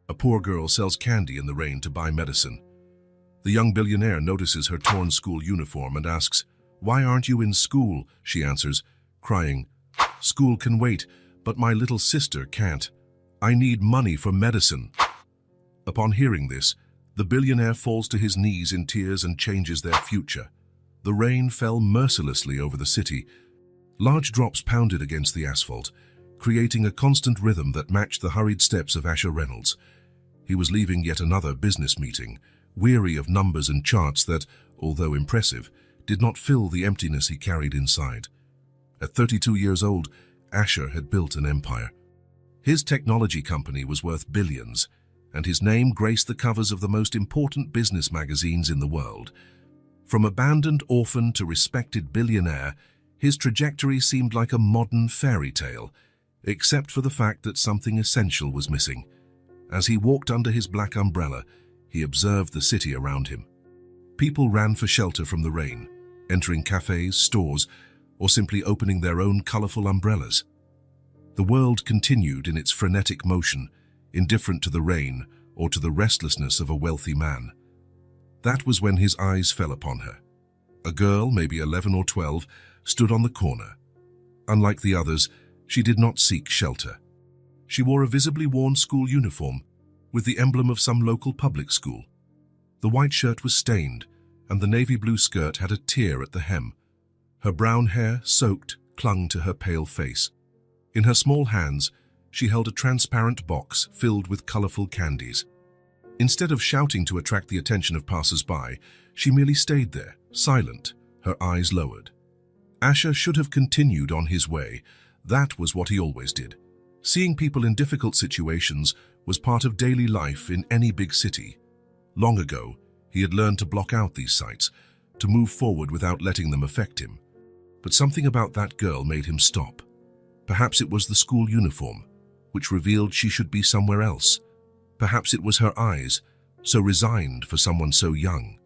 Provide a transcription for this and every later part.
A poor girl sells candy in the rain to buy medicine. The young billionaire notices her torn school uniform and asks, "Why aren't you in school?" She answers, crying, "School can wait, but my little sister can't. I need money for medicine." Upon hearing this, the billionaire falls to his knees in tears and changes their future. The rain fell mercilessly over the city. Large drops pounded against the asphalt, creating a constant rhythm that matched the hurried steps of Asher Reynolds. He was leaving yet another business meeting, weary of numbers and charts that, although impressive, did not fill the emptiness he carried inside. At 32 years old, Asher had built an empire. His technology company was worth billions, and his name graced the covers of the most important business magazines in the world. From abandoned orphan to respected billionaire, his trajectory seemed like a modern fairy tale, except for the fact that something essential was missing. As he walked under his black umbrella, he observed the city around him. People ran for shelter from the rain, entering cafes, stores, or simply opening their own colorful umbrellas. The world continued in its frenetic motion, indifferent to the rain or to the restlessness of a wealthy man. That was when his eyes fell upon her. A girl, maybe 11 or 12, stood on the corner. Unlike the others, she did not seek shelter. She wore a visibly worn school uniform, with the emblem of some local public school. The white shirt was stained, and the navy blue skirt had a tear at the hem. Her brown hair, soaked, clung to her pale face. In her small hands, she held a transparent box filled with colorful candies. Instead of shouting to attract the attention of passers-by, she merely stayed there, silent, her eyes lowered. Asher should have continued on his way. That was what he always did. Seeing people in difficult situations was part of daily life in any big city. Long ago, he had learned to block out these sights, to move forward without letting them affect him. But something about that girl made him stop. Perhaps it was the school uniform, which revealed she should be somewhere else. Perhaps it was her eyes, so resigned for someone so young.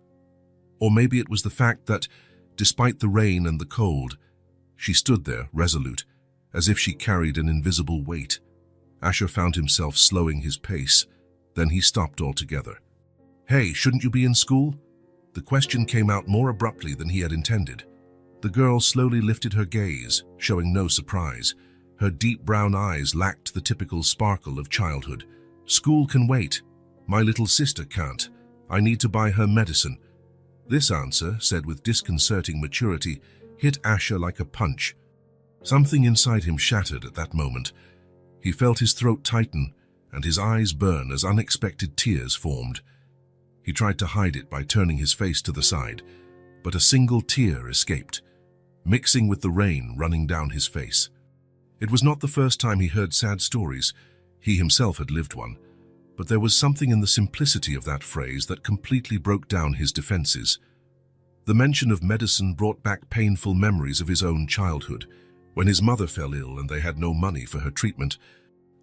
Or maybe it was the fact that, despite the rain and the cold, she stood there, resolute, as if she carried an invisible weight. Asher found himself slowing his pace. Then he stopped altogether. "Hey, shouldn't you be in school?" The question came out more abruptly than he had intended. The girl slowly lifted her gaze, showing no surprise. Her deep brown eyes lacked the typical sparkle of childhood. "School can wait. My little sister can't. I need to buy her medicine." This answer, said with disconcerting maturity, hit Asher like a punch. Something inside him shattered at that moment. He felt his throat tighten and his eyes burn as unexpected tears formed. He tried to hide it by turning his face to the side, but a single tear escaped, mixing with the rain running down his face. It was not the first time he heard sad stories. He himself had lived one. But there was something in the simplicity of that phrase that completely broke down his defenses. The mention of medicine brought back painful memories of his own childhood, when his mother fell ill and they had no money for her treatment.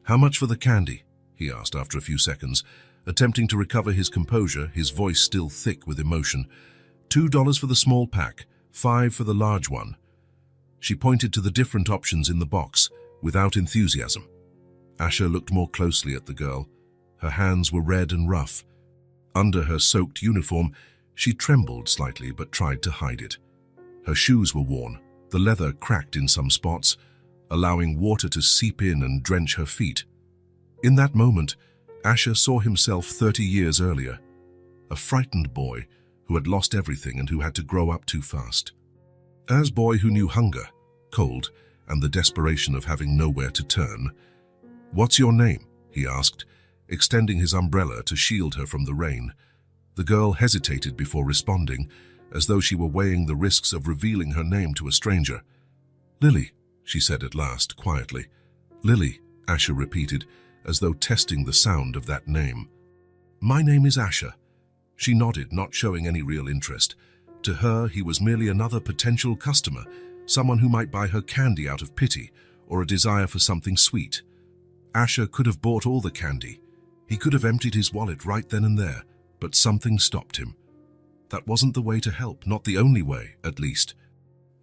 "How much for the candy?" he asked after a few seconds, attempting to recover his composure, his voice still thick with emotion. $2 for the small pack, $5 for the large one." She pointed to the different options in the box, without enthusiasm. Asher looked more closely at the girl. Her hands were red and rough. Under her soaked uniform, she trembled slightly but tried to hide it. Her shoes were worn, the leather cracked in some spots, allowing water to seep in and drench her feet. In that moment, Asher saw himself 30 years earlier, a frightened boy who had lost everything and who had to grow up too fast. As boy who knew hunger, cold, and the desperation of having nowhere to turn. "What's your name?" he asked, extending his umbrella to shield her from the rain. The girl hesitated before responding, as though she were weighing the risks of revealing her name to a stranger. "Lily," she said at last, quietly. "Lily," Asher repeated, as though testing the sound of that name. "My name is Asher." She nodded, not showing any real interest. To her, he was merely another potential customer, someone who might buy her candy out of pity or a desire for something sweet. Asher could have bought all the candy. He could have emptied his wallet right then and there, but something stopped him. That wasn't the way to help, not the only way, at least.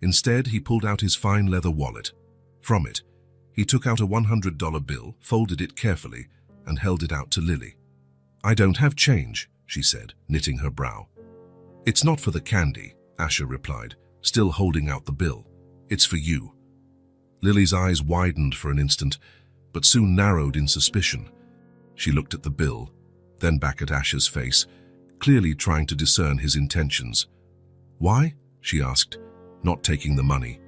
Instead, he pulled out his fine leather wallet. From it, he took out a $100 bill, folded it carefully, and held it out to Lily. "I don't have change," she said, knitting her brow. "It's not for the candy," Asher replied, still holding out the bill. "It's for you." Lily's eyes widened for an instant, but soon narrowed in suspicion. She looked at the bill, then back at Asher's face, clearly trying to discern his intentions. "Why?" she asked, not taking the money.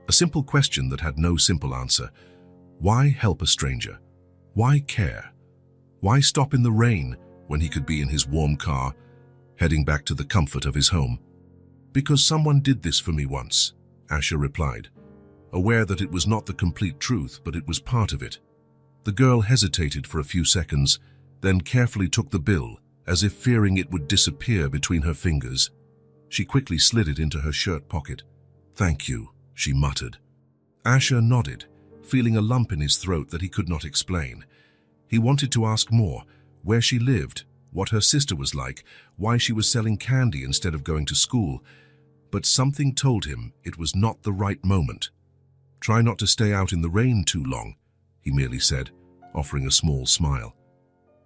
A simple question that had no simple answer. Why help a stranger? Why care? Why stop in the rain when he could be in his warm car, heading back to the comfort of his home? "Because someone did this for me once," Asher replied, aware that it was not the complete truth, but it was part of it. The girl hesitated for a few seconds, then carefully took the bill, as if fearing it would disappear between her fingers. She quickly slid it into her shirt pocket. "Thank you," she muttered. Asher nodded, feeling a lump in his throat that he could not explain. He wanted to ask more, where she lived, what her sister was like, why she was selling candy instead of going to school, but something told him it was not the right moment. "Try not to stay out in the rain too long," he merely said, offering a small smile.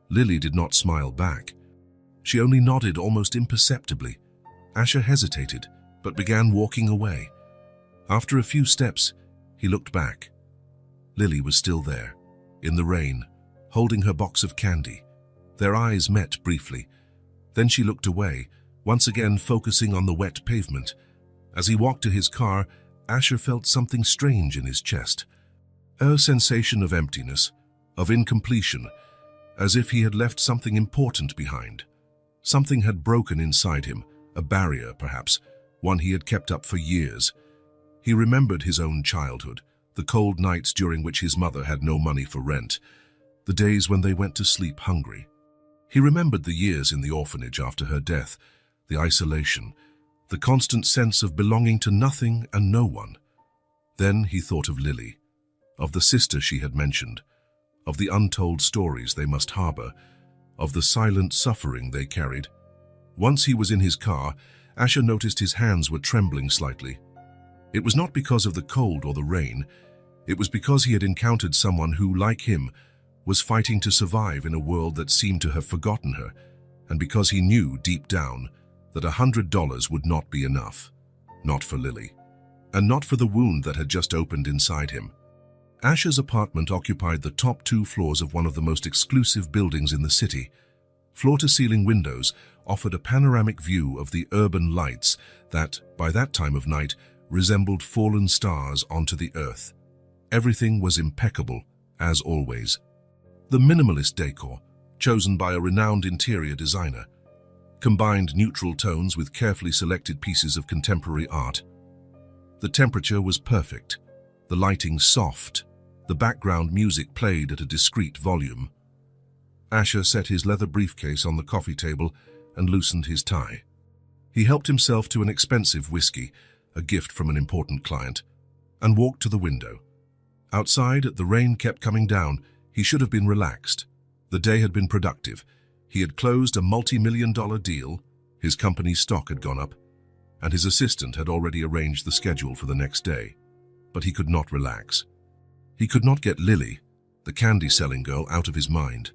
Lily did not smile back. She only nodded almost imperceptibly. Asher hesitated, but began walking away. After a few steps, he looked back. Lily was still there, in the rain, holding her box of candy. Their eyes met briefly. Then she looked away, once again focusing on the wet pavement. As he walked to his car, Asher felt something strange in his chest. A sensation of emptiness, of incompletion, as if he had left something important behind. Something had broken inside him, a barrier perhaps, one he had kept up for years. He remembered his own childhood, the cold nights during which his mother had no money for rent, the days when they went to sleep hungry. He remembered the years in the orphanage after her death, the isolation, the constant sense of belonging to nothing and no one. Then he thought of Lily, of the sister she had mentioned, of the untold stories they must harbor, of the silent suffering they carried. Once he was in his car, Asher noticed his hands were trembling slightly. It was not because of the cold or the rain. It was because he had encountered someone who, like him, was fighting to survive in a world that seemed to have forgotten her, and because he knew deep down that $100 would not be enough. Not for Lily, and not for the wound that had just opened inside him. Asher's apartment occupied the top 2 floors of one of the most exclusive buildings in the city. Floor-to-ceiling windows offered a panoramic view of the urban lights that, by that time of night, resembled fallen stars onto the earth. Everything was impeccable, as always. The minimalist decor, chosen by a renowned interior designer, combined neutral tones with carefully selected pieces of contemporary art. The temperature was perfect, the lighting soft, the background music played at a discreet volume. Asher set his leather briefcase on the coffee table and loosened his tie. He helped himself to an expensive whiskey, a gift from an important client, and walked to the window. Outside, the rain kept coming down. He should have been relaxed. The day had been productive. He had closed a multi-million-dollar deal, his company's stock had gone up, and his assistant had already arranged the schedule for the next day. But he could not relax. He could not get Lily, the candy-selling girl, out of his mind.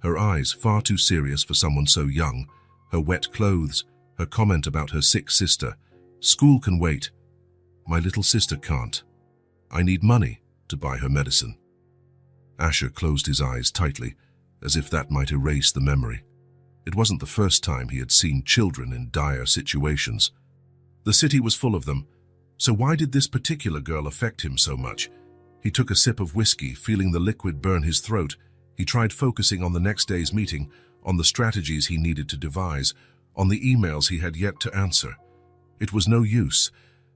Her eyes, far too serious for someone so young, her wet clothes, her comment about her sick sister. "School can wait. My little sister can't. I need money to buy her medicine." Asher closed his eyes tightly, as if that might erase the memory. It wasn't the first time he had seen children in dire situations. The city was full of them, so why did this particular girl affect him so much? He took a sip of whiskey, feeling the liquid burn his throat. He tried focusing on the next day's meeting, on the strategies he needed to devise, on the emails he had yet to answer. It was no use,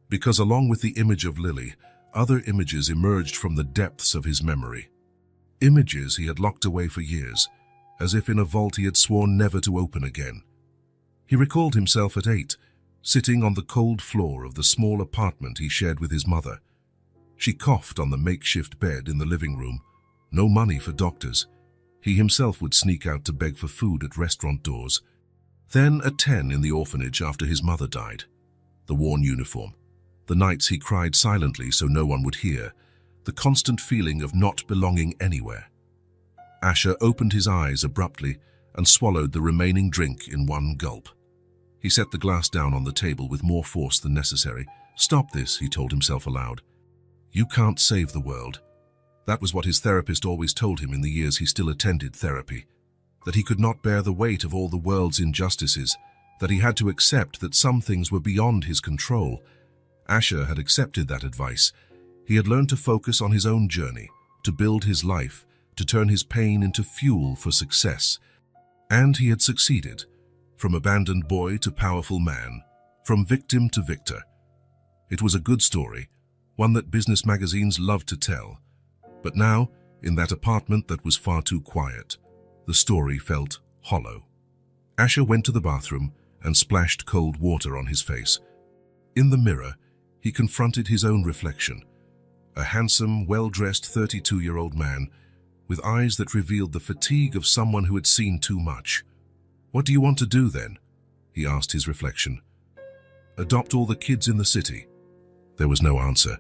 because along with the image of Lily, other images emerged from the depths of his memory. Images he had locked away for years, as if in a vault he had sworn never to open again. He recalled himself at 8, sitting on the cold floor of the small apartment he shared with his mother. She coughed on the makeshift bed in the living room. No money for doctors. He himself would sneak out to beg for food at restaurant doors. Then at 10 in the orphanage after his mother died. The worn uniform. The nights he cried silently so no one would hear. The constant feeling of not belonging anywhere. Asher opened his eyes abruptly and swallowed the remaining drink in one gulp. He set the glass down on the table with more force than necessary. "Stop this," he told himself aloud. "You can't save the world." That was what his therapist always told him in the years he still attended therapy. That he could not bear the weight of all the world's injustices, that he had to accept that some things were beyond his control. Asher had accepted that advice. He had learned to focus on his own journey, to build his life, to turn his pain into fuel for success. And he had succeeded. From abandoned boy to powerful man, from victim to victor. It was a good story, one that business magazines loved to tell. But now, in that apartment that was far too quiet, the story felt hollow. Asher went to the bathroom and splashed cold water on his face. In the mirror, he confronted his own reflection. A handsome, well-dressed 32-year-old man with eyes that revealed the fatigue of someone who had seen too much. "What do you want to do then?" he asked his reflection. "Adopt all the kids in the city." There was no answer.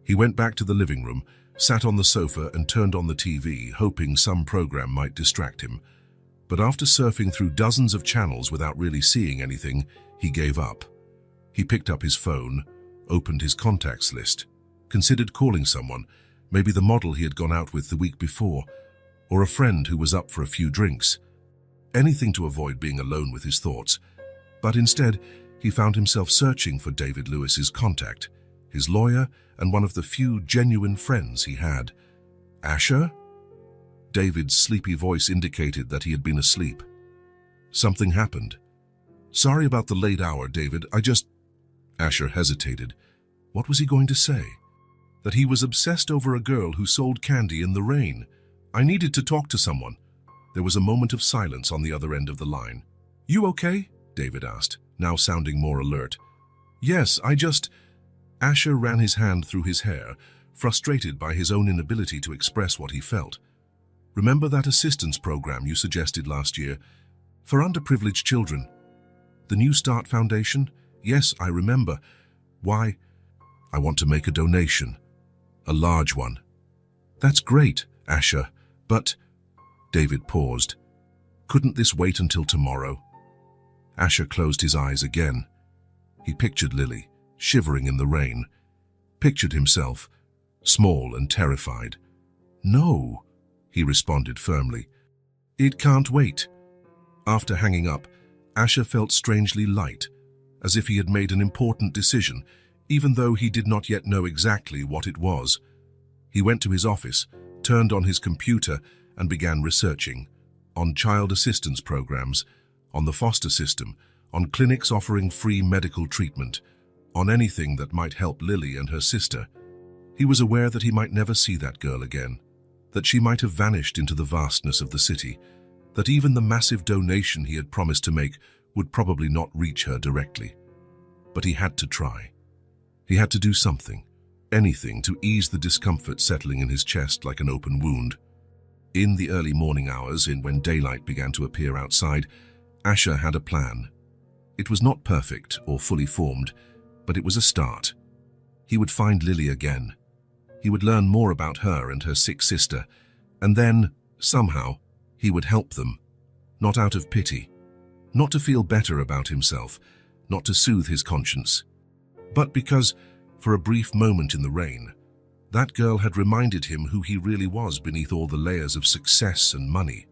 He went back to the living room, sat on the sofa and turned on the TV, hoping some program might distract him. But after surfing through dozens of channels without really seeing anything, he gave up. He picked up his phone, opened his contacts list, considered calling someone, maybe the model he had gone out with the week before, or a friend who was up for a few drinks. Anything to avoid being alone with his thoughts. But instead, he found himself searching for David Lewis's contact, his lawyer, and one of the few genuine friends he had. Asher? David's sleepy voice indicated that he had been asleep. Something happened. "Sorry about the late hour, David. Asher hesitated. What was he going to say? That he was obsessed over a girl who sold candy in the rain. "I needed to talk to someone." There was a moment of silence on the other end of the line. "You okay?" David asked, now sounding more alert. "Yes, Asher ran his hand through his hair, frustrated by his own inability to express what he felt. "Remember that assistance program you suggested last year? For underprivileged children? The New Start Foundation? Yes, I remember. Why? I want to make a donation. A large one." "That's great, Asher, but..." David paused. "Couldn't this wait until tomorrow?" Asher closed his eyes again. He pictured Lily, shivering in the rain. Pictured himself, small and terrified. "No," he responded firmly. "It can't wait." After hanging up, Asher felt strangely light, as if he had made an important decision, even though he did not yet know exactly what it was. He went to his office, turned on his computer, and began researching on child assistance programs, on the foster system, on clinics offering free medical treatment, on anything that might help Lily and her sister. He was aware that he might never see that girl again, that she might have vanished into the vastness of the city, that even the massive donation he had promised to make would probably not reach her directly. But he had to try. He had to do something, anything to ease the discomfort settling in his chest like an open wound. In the early morning hours, when daylight began to appear outside, Asher had a plan. It was not perfect or fully formed, but it was a start. He would find Lily again. He would learn more about her and her sick sister, and then, somehow, he would help them. Not out of pity, not to feel better about himself, not to soothe his conscience, but because, for a brief moment in the rain, that girl had reminded him who he really was beneath all the layers of success and money.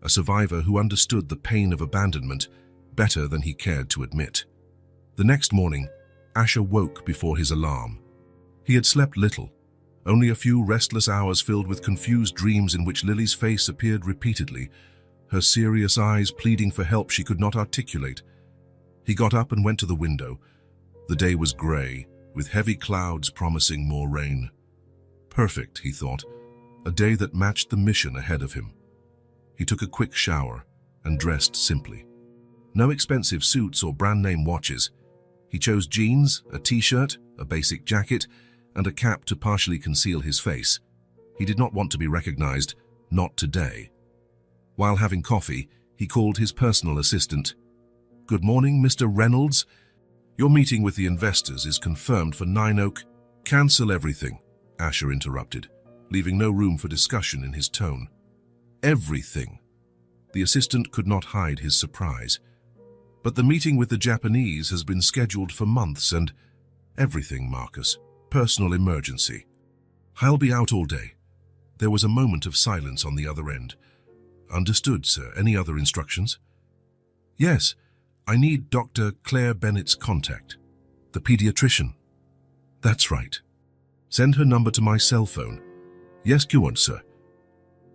A survivor who understood the pain of abandonment better than he cared to admit. The next morning, Asher woke before his alarm. He had slept little, only a few restless hours filled with confused dreams in which Lily's face appeared repeatedly, her serious eyes pleading for help she could not articulate. He got up and went to the window. The day was grey, with heavy clouds promising more rain. Perfect, he thought, a day that matched the mission ahead of him. He took a quick shower and dressed simply. No expensive suits or brand-name watches. He chose jeans, a t-shirt, a basic jacket, and a cap to partially conceal his face. He did not want to be recognized, not today. While having coffee, he called his personal assistant. "Good morning, Mr. Reynolds. Your meeting with the investors is confirmed for 9 Oak." "Cancel everything," Asher interrupted, leaving no room for discussion in his tone. "Everything." The assistant could not hide his surprise. "But the meeting with the Japanese has been scheduled for months and—" "Everything, Marcus. Personal emergency." "I'll be out all day." There was a moment of silence on the other end. "Understood, sir. Any other instructions?" "Yes. I need Dr. Claire Bennett's contact." "The pediatrician?" "That's right." "Send her number to my cell phone." "Yes, you want, sir."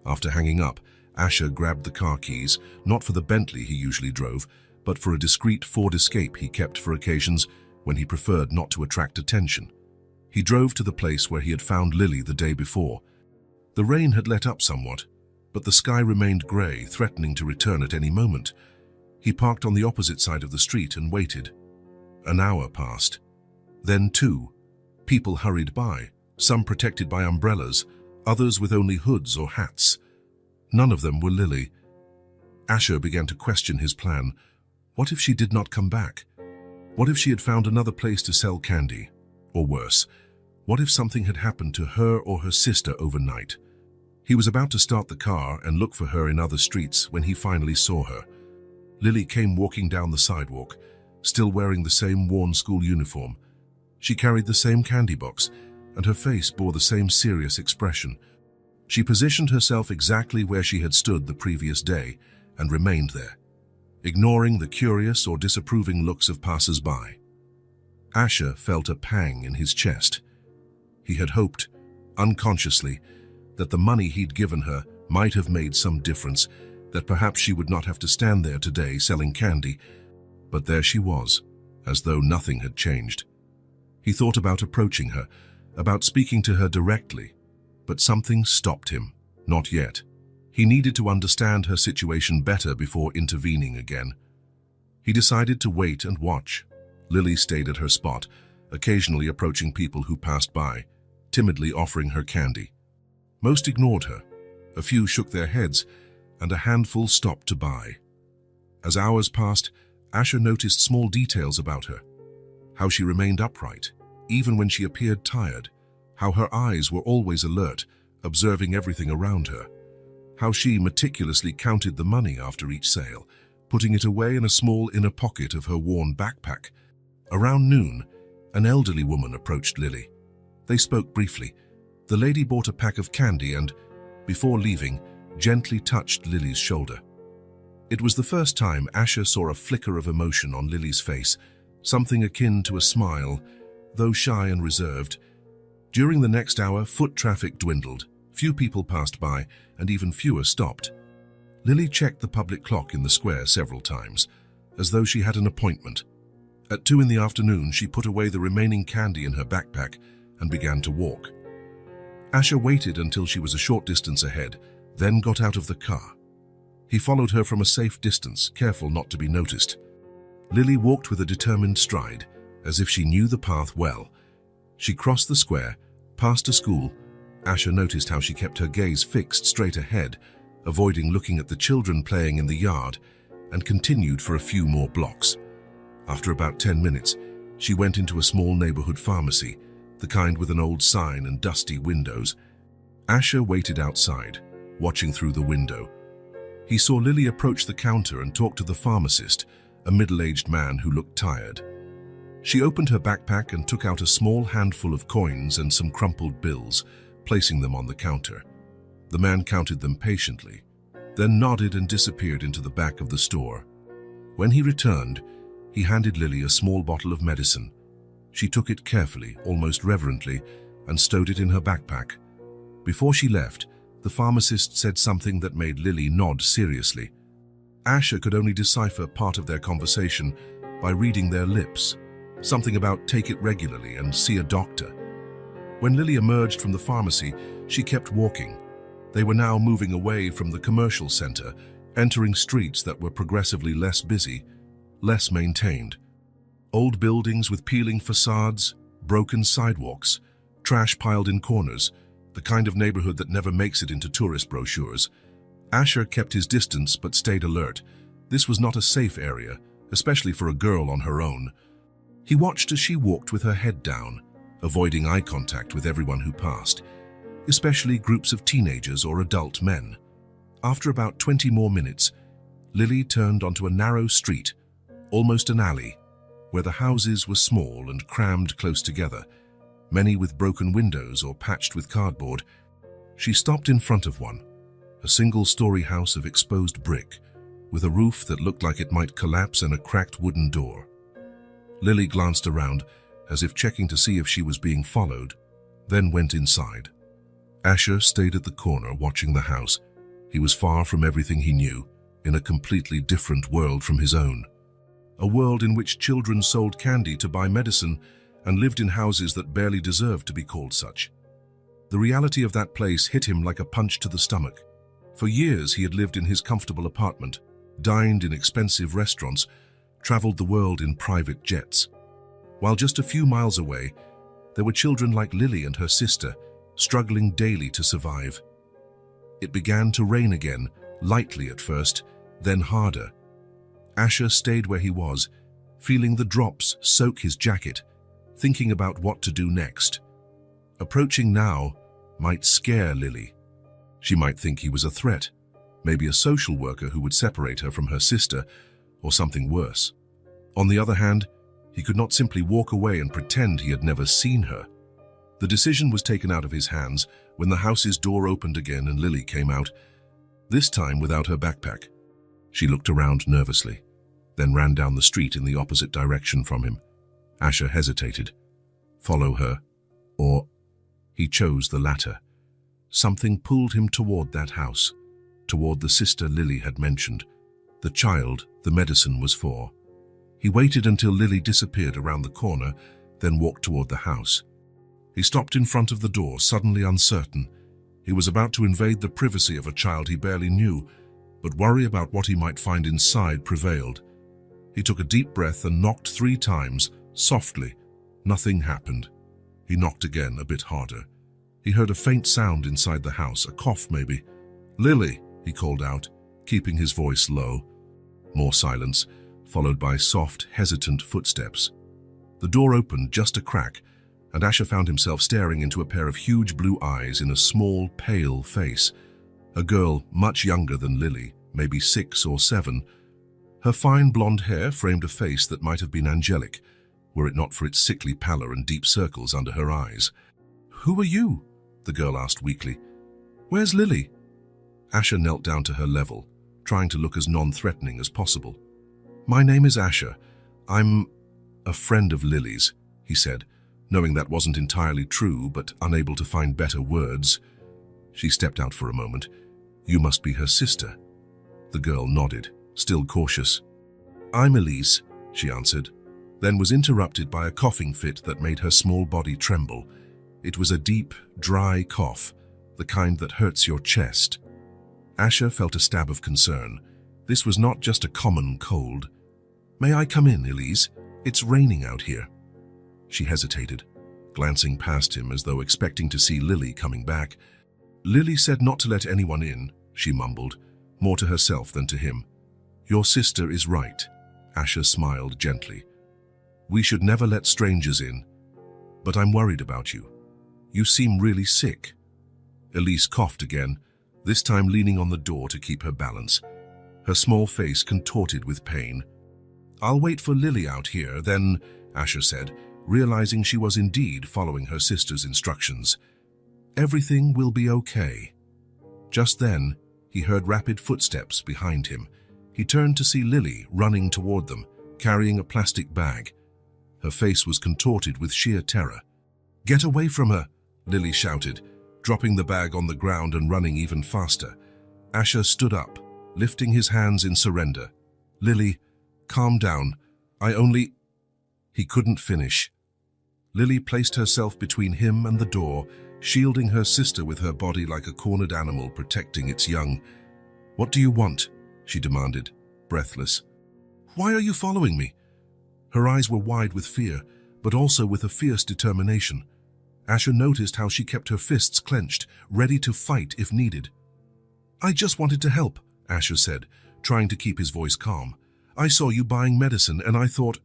After hanging up, Asher grabbed the car keys, not for the Bentley he usually drove, but for a discreet Ford Escape he kept for occasions when he preferred not to attract attention. He drove to the place where he had found Lily the day before. The rain had let up somewhat, but the sky remained grey, threatening to return at any moment. He parked on the opposite side of the street and waited. An hour passed. Then 2. People hurried by, some protected by umbrellas, others with only hoods or hats. None of them were Lily. Asher began to question his plan. What if she did not come back? What if she had found another place to sell candy? Or worse, what if something had happened to her or her sister overnight? He was about to start the car and look for her in other streets when he finally saw her. Lily came walking down the sidewalk, still wearing the same worn school uniform. She carried the same candy box, and her face bore the same serious expression. She positioned herself exactly where she had stood the previous day and remained there, ignoring the curious or disapproving looks of passers-by. Asher felt a pang in his chest. He had hoped, unconsciously, that the money he'd given her might have made some difference, that perhaps she would not have to stand there today selling candy. But there she was, as though nothing had changed. He thought about approaching her, about speaking to her directly, but something stopped him. Not yet. He needed to understand her situation better before intervening again. He decided to wait and watch. Lily stayed at her spot, occasionally approaching people who passed by, timidly offering her candy. Most ignored her. A few shook their heads, and a handful stopped to buy. As hours passed, Asher noticed small details about her. How she remained upright, even when she appeared tired. How her eyes were always alert, observing everything around her. How she meticulously counted the money after each sale, putting it away in a small inner pocket of her worn backpack. Around noon, an elderly woman approached Lily. They spoke briefly. The lady bought a pack of candy and, before leaving, gently touched Lily's shoulder. It was the first time Asher saw a flicker of emotion on Lily's face, something akin to a smile, though shy and reserved. During the next hour, foot traffic dwindled. Few people passed by, and even fewer stopped. Lily checked the public clock in the square several times, as though she had an appointment. At 2 in the afternoon, she put away the remaining candy in her backpack and began to walk. Asher waited until she was a short distance ahead, then got out of the car. He followed her from a safe distance, careful not to be noticed. Lily walked with a determined stride, as if she knew the path well. She crossed the square, past a school. Asher noticed how she kept her gaze fixed straight ahead, avoiding looking at the children playing in the yard, and continued for a few more blocks. After about 10 minutes, she went into a small neighborhood pharmacy, the kind with an old sign and dusty windows. Asher waited outside, watching through the window. He saw Lily approach the counter and talk to the pharmacist, a middle-aged man who looked tired. She opened her backpack and took out a small handful of coins and some crumpled bills, placing them on the counter. The man counted them patiently, then nodded and disappeared into the back of the store. When he returned, he handed Lily a small bottle of medicine. She took it carefully, almost reverently, and stowed it in her backpack. Before she left, the pharmacist said something that made Lily nod seriously. Asher could only decipher part of their conversation by reading their lips, something about take it regularly and see a doctor. When Lily emerged from the pharmacy, she kept walking. They were now moving away from the commercial center, entering streets that were progressively less busy, less maintained. Old buildings with peeling facades, broken sidewalks, trash piled in corners, the kind of neighborhood that never makes it into tourist brochures. Asher kept his distance but stayed alert. This was not a safe area, especially for a girl on her own. He watched as she walked with her head down, avoiding eye contact with everyone who passed, especially groups of teenagers or adult men. After about 20 more minutes, Lily turned onto a narrow street, almost an alley, where the houses were small and crammed close together, many with broken windows or patched with cardboard. She stopped in front of one, a single-story house of exposed brick, with a roof that looked like it might collapse and a cracked wooden door. Lily glanced around, as if checking to see if she was being followed, then went inside. Asher stayed at the corner watching the house. He was far from everything he knew, in a completely different world from his own. A world in which children sold candy to buy medicine and lived in houses that barely deserved to be called such. The reality of that place hit him like a punch to the stomach. For years he had lived in his comfortable apartment, dined in expensive restaurants, traveled the world in private jets. While just a few miles away, there were children like Lily and her sister, struggling daily to survive. It began to rain again, lightly at first, then harder. Asher stayed where he was, feeling the drops soak his jacket, thinking about what to do next. Approaching now might scare Lily. She might think he was a threat, maybe a social worker who would separate her from her sister, or something worse. On the other hand, he could not simply walk away and pretend he had never seen her. The decision was taken out of his hands when the house's door opened again and Lily came out, this time without her backpack. She looked around nervously, then ran down the street in the opposite direction from him. Asher hesitated. Follow her, or... He chose the latter. Something pulled him toward that house, toward the sister Lily had mentioned, the child the medicine was for. He waited until Lily disappeared around the corner, then walked toward the house. He stopped in front of the door, suddenly uncertain. He was about to invade the privacy of a child he barely knew, but worry about what he might find inside prevailed. He took a deep breath and knocked 3 times, softly. Nothing happened. He knocked again, a bit harder. He heard a faint sound inside the house, a cough maybe. "Lily," he called out, keeping his voice low. More silence, followed by soft, hesitant footsteps. The door opened just a crack, and Asher found himself staring into a pair of huge blue eyes in a small, pale face. A girl much younger than Lily, maybe 6 or 7. Her fine blonde hair framed a face that might have been angelic, were it not for its sickly pallor and deep circles under her eyes. "Who are you?" the girl asked weakly. "Where's Lily?" Asher knelt down to her level, trying to look as non-threatening as possible. "My name is Asher. I'm a friend of Lily's," he said, knowing that wasn't entirely true, but unable to find better words. She stepped out for a moment. "You must be her sister." The girl nodded, still cautious. "I'm Elise," she answered, then was interrupted by a coughing fit that made her small body tremble. It was a deep, dry cough, the kind that hurts your chest. Asher felt a stab of concern. This was not just a common cold. "May I come in, Elise? It's raining out here." She hesitated, glancing past him as though expecting to see Lily coming back. "Lily said not to let anyone in," she mumbled, more to herself than to him. "Your sister is right," Asher smiled gently. "We should never let strangers in. But I'm worried about you. You seem really sick." Elise coughed again, this time leaning on the door to keep her balance. Her small face contorted with pain. "I'll wait for Lily out here, then," Asher said, realizing she was indeed following her sister's instructions. "Everything will be okay." Just then, he heard rapid footsteps behind him. He turned to see Lily running toward them, carrying a plastic bag. Her face was contorted with sheer terror. "Get away from her," Lily shouted, dropping the bag on the ground and running even faster. Asher stood up, lifting his hands in surrender. "Lily, calm down. I only—" He couldn't finish. Lily placed herself between him and the door, shielding her sister with her body like a cornered animal protecting its young. "What do you want?" she demanded, breathless. "Why are you following me?" Her eyes were wide with fear, but also with a fierce determination. Asher noticed how she kept her fists clenched, ready to fight if needed. "I just wanted to help," Asher said, trying to keep his voice calm. "I saw you buying medicine and I thought—"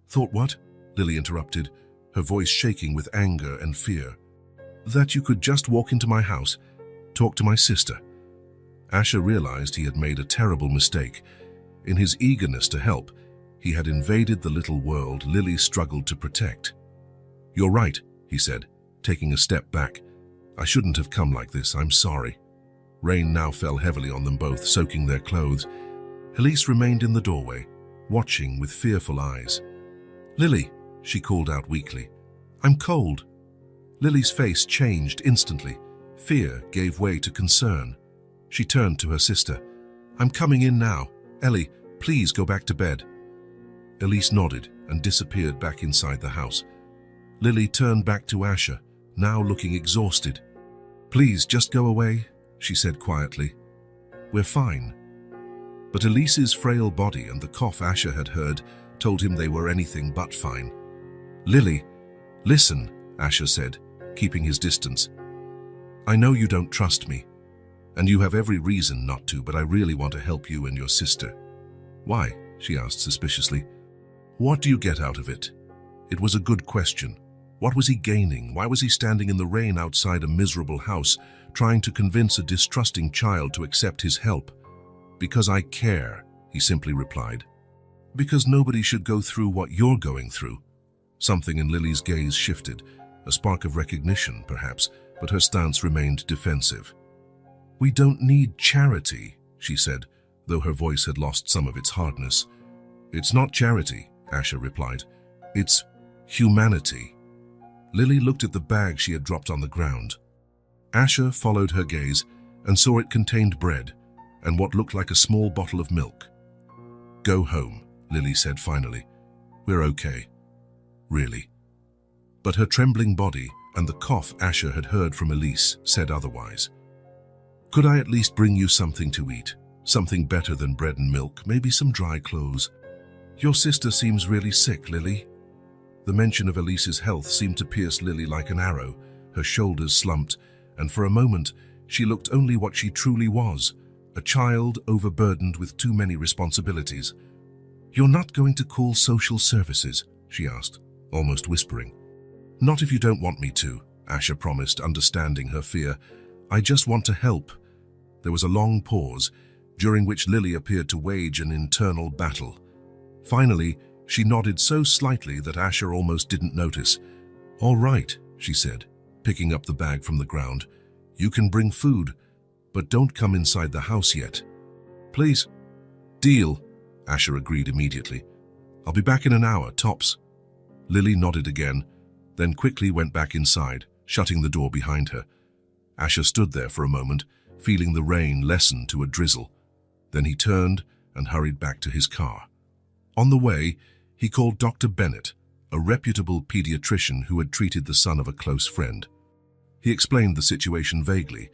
"Thought what?" Lily interrupted, her voice shaking with anger and fear. "That you could just walk into my house, talk to my sister." Asher realized he had made a terrible mistake. In his eagerness to help, he had invaded the little world Lily struggled to protect. "You're right," he said, taking a step back. "I shouldn't have come like this, I'm sorry." Rain now fell heavily on them both, soaking their clothes. Elise remained in the doorway, watching with fearful eyes. "Lily," she called out weakly, "I'm cold." Lily's face changed instantly. Fear gave way to concern. She turned to her sister. "I'm coming in now. Ellie, please go back to bed." Elise nodded and disappeared back inside the house. Lily turned back to Asher, now looking exhausted. "Please, just go away," she said quietly. "We're fine." But Elise's frail body and the cough Asher had heard told him they were anything but fine. "Lily, listen," Asher said, keeping his distance. "I know you don't trust me, and you have every reason not to, but I really want to help you and your sister." "Why?" she asked suspiciously. "What do you get out of it?" It was a good question. What was he gaining? Why was he standing in the rain outside a miserable house, trying to convince a distrusting child to accept his help? "Because I care," he simply replied. "Because nobody should go through what you're going through." Something in Lily's gaze shifted, a spark of recognition, perhaps, but her stance remained defensive. "We don't need charity," she said, though her voice had lost some of its hardness. "It's not charity," Asher replied. "It's humanity." Lily looked at the bag she had dropped on the ground. Asher followed her gaze and saw it contained bread and what looked like a small bottle of milk. "Go home," Lily said finally. "We're okay." Really. But her trembling body and the cough Asher had heard from Elise said otherwise. "Could I at least bring you something to eat? Something better than bread and milk, maybe some dry clothes? Your sister seems really sick, Lily." The mention of Elise's health seemed to pierce Lily like an arrow. Her shoulders slumped, and for a moment she looked only what she truly was, a child overburdened with too many responsibilities. "You're not going to call social services?" she asked, almost whispering. "Not if you don't want me to," Asher promised, understanding her fear. "I just want to help." There was a long pause, during which Lily appeared to wage an internal battle. Finally, she nodded so slightly that Asher almost didn't notice. "All right," she said, picking up the bag from the ground. "You can bring food, but don't come inside the house yet." "Please." "Deal," Asher agreed immediately. "I'll be back in an hour, tops." Lily nodded again, then quickly went back inside, shutting the door behind her. Asher stood there for a moment, feeling the rain lessen to a drizzle. Then he turned and hurried back to his car. On the way, he called Dr. Bennett, a reputable pediatrician who had treated the son of a close friend. He explained the situation vaguely,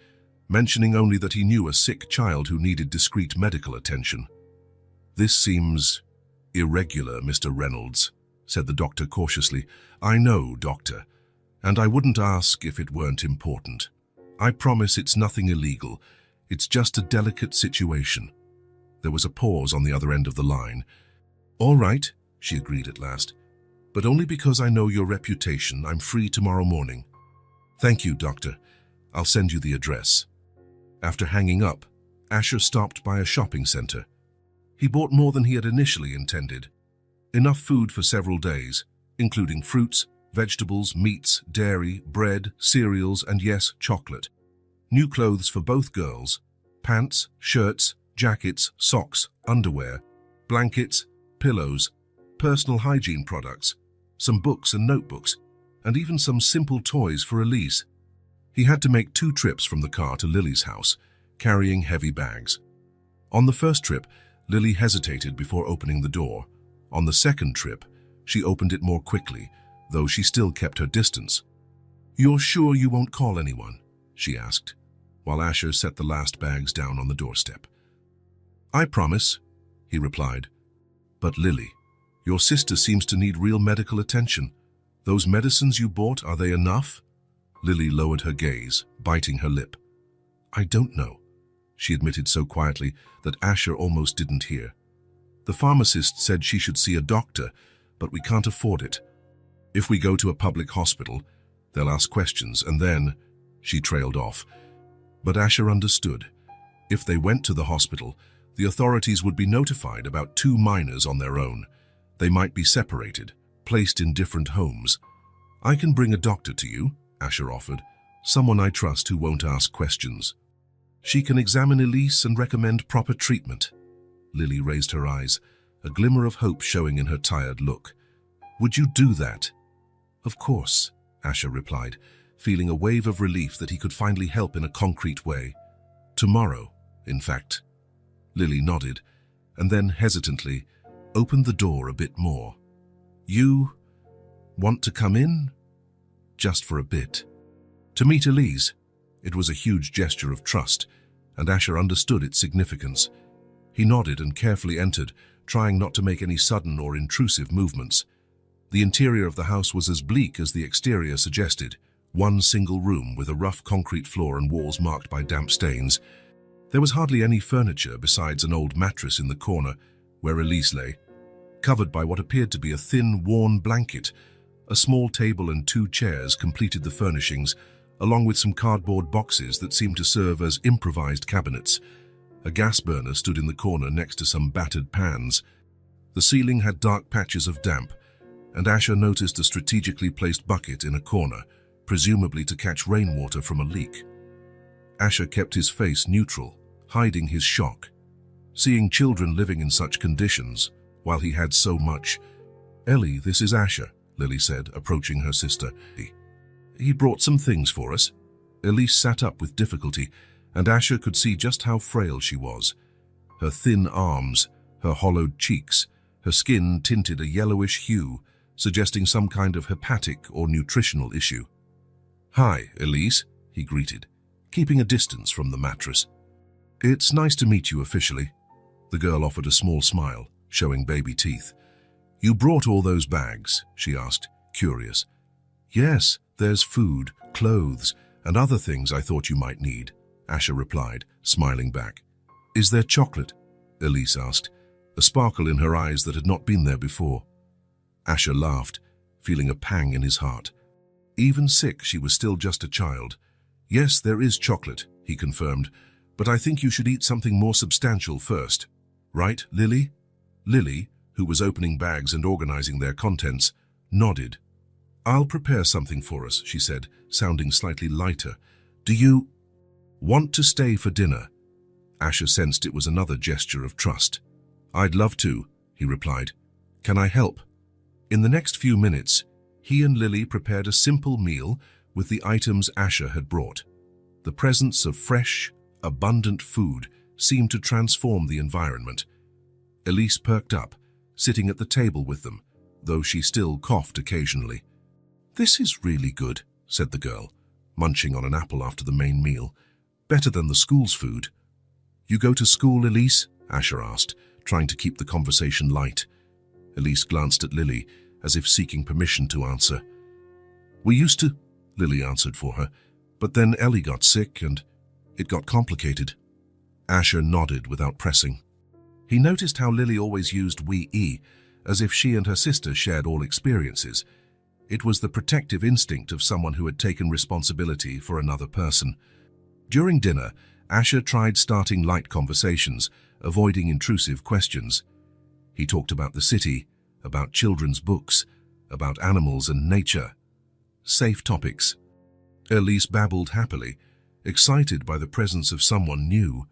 mentioning only that he knew a sick child who needed discreet medical attention. "This seems irregular, Mr. Reynolds," said the doctor cautiously. "I know, doctor, and I wouldn't ask if it weren't important. I promise it's nothing illegal. It's just a delicate situation." There was a pause on the other end of the line. "All right," she agreed at last, "but only because I know your reputation. I'm free tomorrow morning." "Thank you, doctor. I'll send you the address." After hanging up, Asher stopped by a shopping center. He bought more than he had initially intended. Enough food for several days, including fruits, vegetables, meats, dairy, bread, cereals, and yes, chocolate. New clothes for both girls, pants, shirts, jackets, socks, underwear, blankets, pillows, personal hygiene products, some books and notebooks, and even some simple toys for Elise. He had to make 2 trips from the car to Lily's house, carrying heavy bags. On the first trip, Lily hesitated before opening the door. On the second trip, she opened it more quickly, though she still kept her distance. "You're sure you won't call anyone?" she asked, while Asher set the last bags down on the doorstep. "I promise," he replied. "But Lily, your sister seems to need real medical attention. Those medicines you bought, are they enough?" Lily lowered her gaze, biting her lip. "I don't know," she admitted so quietly that Asher almost didn't hear. "The pharmacist said she should see a doctor, but we can't afford it. If we go to a public hospital, they'll ask questions, and then—" She trailed off. But Asher understood. If they went to the hospital, The authorities would be notified about 2 minors on their own. They might be separated, placed in different homes. I can bring a doctor to you, Asher offered, someone I trust who won't ask questions. She can examine Elise and recommend proper treatment. Lily raised her eyes, a glimmer of hope showing in her tired look. Would you do that? Of course, Asher replied, feeling a wave of relief that he could finally help in a concrete way. Tomorrow, in fact. Lily nodded, and then hesitantly opened the door a bit more. You want to come in? Just for a bit. To meet Elise. It was a huge gesture of trust, and Asher understood its significance. He nodded and carefully entered, trying not to make any sudden or intrusive movements. The interior of the house was as bleak as the exterior suggested, one single room with a rough concrete floor and walls marked by damp stains. There was hardly any furniture besides an old mattress in the corner where Elise lay, covered by what appeared to be a thin, worn blanket. A small table and 2 chairs completed the furnishings, along with some cardboard boxes that seemed to serve as improvised cabinets. A gas burner stood in the corner next to some battered pans. The ceiling had dark patches of damp, and Asher noticed a strategically placed bucket in a corner, presumably to catch rainwater from a leak. Asher kept his face neutral, hiding his shock. Seeing children living in such conditions, while he had so much. Ellie, this is Asher, Lily said, approaching her sister. He brought some things for us. Elise sat up with difficulty, and Asher could see just how frail she was. Her thin arms, her hollowed cheeks, her skin tinted a yellowish hue, suggesting some kind of hepatic or nutritional issue. Hi, Elise, he greeted, keeping a distance from the mattress. It's nice to meet you officially. The girl offered a small smile, showing baby teeth. You brought all those bags, she asked, curious. Yes, there's food, clothes, and other things I thought you might need, Asher replied, smiling back. Is there chocolate? Elise asked, a sparkle in her eyes that had not been there before. Asher laughed, feeling a pang in his heart. Even sick, she was still just a child. Yes, there is chocolate, he confirmed, but I think you should eat something more substantial first. Right, Lily? Lily, who was opening bags and organizing their contents, nodded. I'll prepare something for us, she said, sounding slightly lighter. Do you want to stay for dinner? Asher sensed it was another gesture of trust. I'd love to, he replied. Can I help? In the next few minutes, he and Lily prepared a simple meal with the items Asher had brought. The presence of fresh, abundant food seemed to transform the environment. Elise perked up, sitting at the table with them, though she still coughed occasionally. This is really good, said the girl, munching on an apple after the main meal. Better than the school's food. You go to school, Elise? Asher asked, trying to keep the conversation light. Elise glanced at Lily, as if seeking permission to answer. We used to, Lily answered for her, but then Ellie got sick and it got complicated. Asher nodded without pressing. He noticed how Lily always used we, as if she and her sister shared all experiences. It was the protective instinct of someone who had taken responsibility for another person. During dinner, Asher tried starting light conversations, avoiding intrusive questions. He talked about the city, about children's books, about animals and nature. Safe topics. Elise babbled happily, excited by the presence of someone new.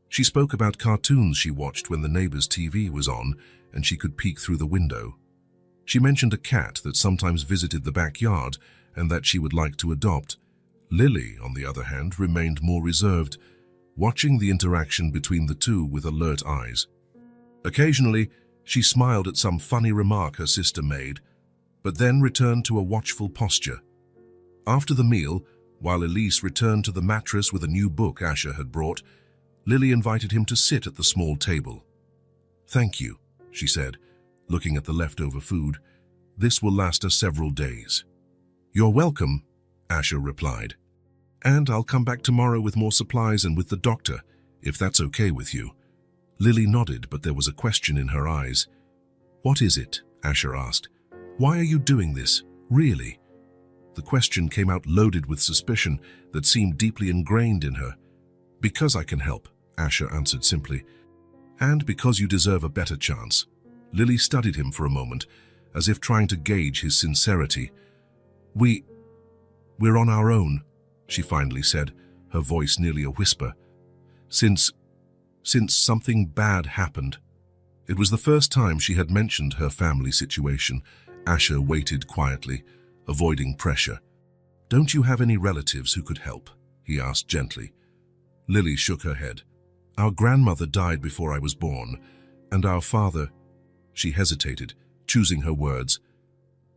She spoke about cartoons she watched when the neighbor's TV was on and she could peek through the window. She mentioned a cat that sometimes visited the backyard and that she would like to adopt. Lily, on the other hand, remained more reserved, watching the interaction between the two with alert eyes. Occasionally, she smiled at some funny remark her sister made, but then returned to a watchful posture. After the meal, while Elise returned to the mattress with a new book Asher had brought, Lily invited him to sit at the small table. Thank you, she said, looking at the leftover food. This will last us several days. You're welcome, Asher replied. And I'll come back tomorrow with more supplies and with the doctor, if that's okay with you. Lily nodded, but there was a question in her eyes. What is it? Asher asked. Why are you doing this? Really? The question came out loaded with suspicion that seemed deeply ingrained in her. Because I can help, Asher answered simply. And because you deserve a better chance. Lily studied him for a moment, as if trying to gauge his sincerity. We're on our own, she finally said, her voice nearly a whisper. Since something bad happened. It was the first time she had mentioned her family situation. Asher waited quietly, avoiding pressure. Don't you have any relatives who could help? He asked gently. Lily shook her head. Our grandmother died before I was born, and our father... She hesitated, choosing her words.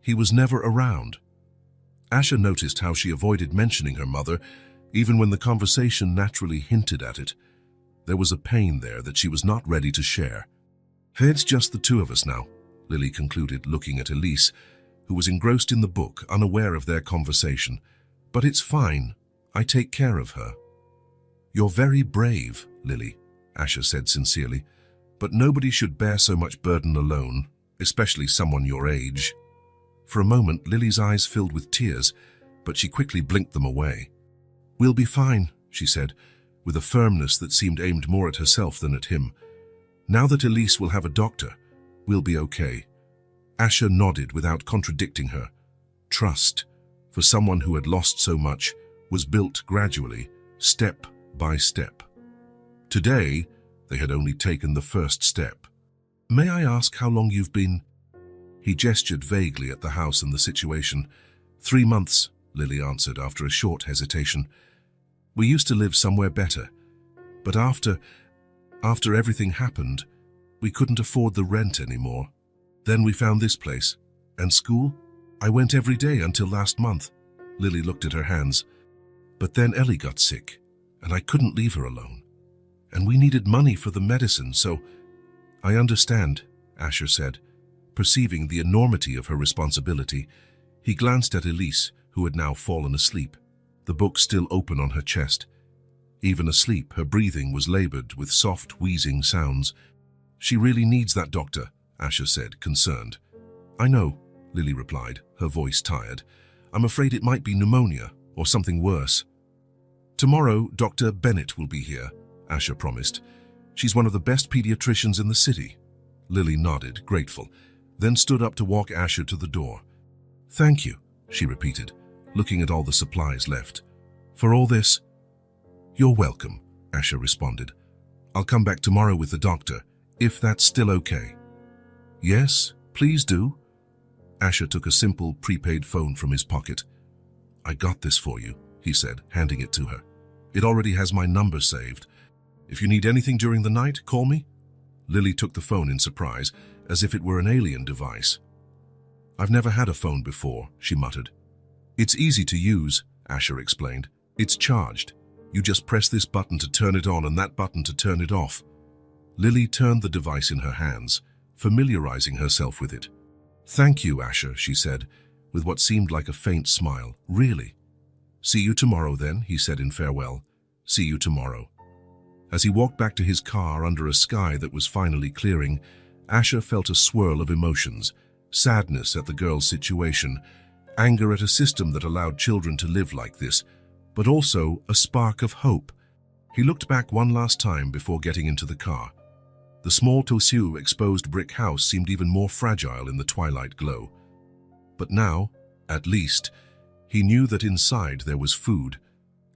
He was never around. Asher noticed how she avoided mentioning her mother, even when the conversation naturally hinted at it. There was a pain there that she was not ready to share. It's just the two of us now, Lily concluded, looking at Elise, who was engrossed in the book, unaware of their conversation. But it's fine. I take care of her. You're very brave, Lily, Asher said sincerely, but nobody should bear so much burden alone, especially someone your age. For a moment, Lily's eyes filled with tears, but she quickly blinked them away. We'll be fine, she said, with a firmness that seemed aimed more at herself than at him. Now that Elise will have a doctor, we'll be okay. Asher nodded without contradicting her. Trust, for someone who had lost so much, was built gradually, step by step. Today, they had only taken the first step. May I ask how long you've been? He gestured vaguely at the house and the situation. 3 months, Lily answered after a short hesitation. We used to live somewhere better, but after everything happened, we couldn't afford the rent anymore. Then we found this place. And school? I went every day until last month. Lily looked at her hands. But then Ellie got sick, and I couldn't leave her alone. And we needed money for the medicine, so... I understand, Asher said, perceiving the enormity of her responsibility. He glanced at Elise, who had now fallen asleep, the book still open on her chest. Even asleep, her breathing was labored with soft, wheezing sounds. She really needs that doctor, Asher said, concerned. I know, Lily replied, her voice tired. I'm afraid it might be pneumonia or something worse. Tomorrow, Dr. Bennett will be here, Asher promised. She's one of the best pediatricians in the city. Lily nodded, grateful, then stood up to walk Asher to the door. Thank you, she repeated, looking at all the supplies left. For all this? You're welcome, Asher responded. I'll come back tomorrow with the doctor, if that's still okay. Yes, please do. Asher took a simple, prepaid phone from his pocket. I got this for you, he said, handing it to her. It already has my number saved. If you need anything during the night, call me. Lily took the phone in surprise, as if it were an alien device. I've never had a phone before, she muttered. It's easy to use, Asher explained. It's charged. You just press this button to turn it on and that button to turn it off. Lily turned the device in her hands, familiarizing herself with it. Thank you, Asher, she said, with what seemed like a faint smile. Really? See you tomorrow then, he said in farewell. See you tomorrow. As he walked back to his car under a sky that was finally clearing, Asher felt a swirl of emotions, sadness at the girl's situation, anger at a system that allowed children to live like this, but also a spark of hope. He looked back one last time before getting into the car. The small Tosu exposed brick house seemed even more fragile in the twilight glow. But now, at least, he knew that inside there was food,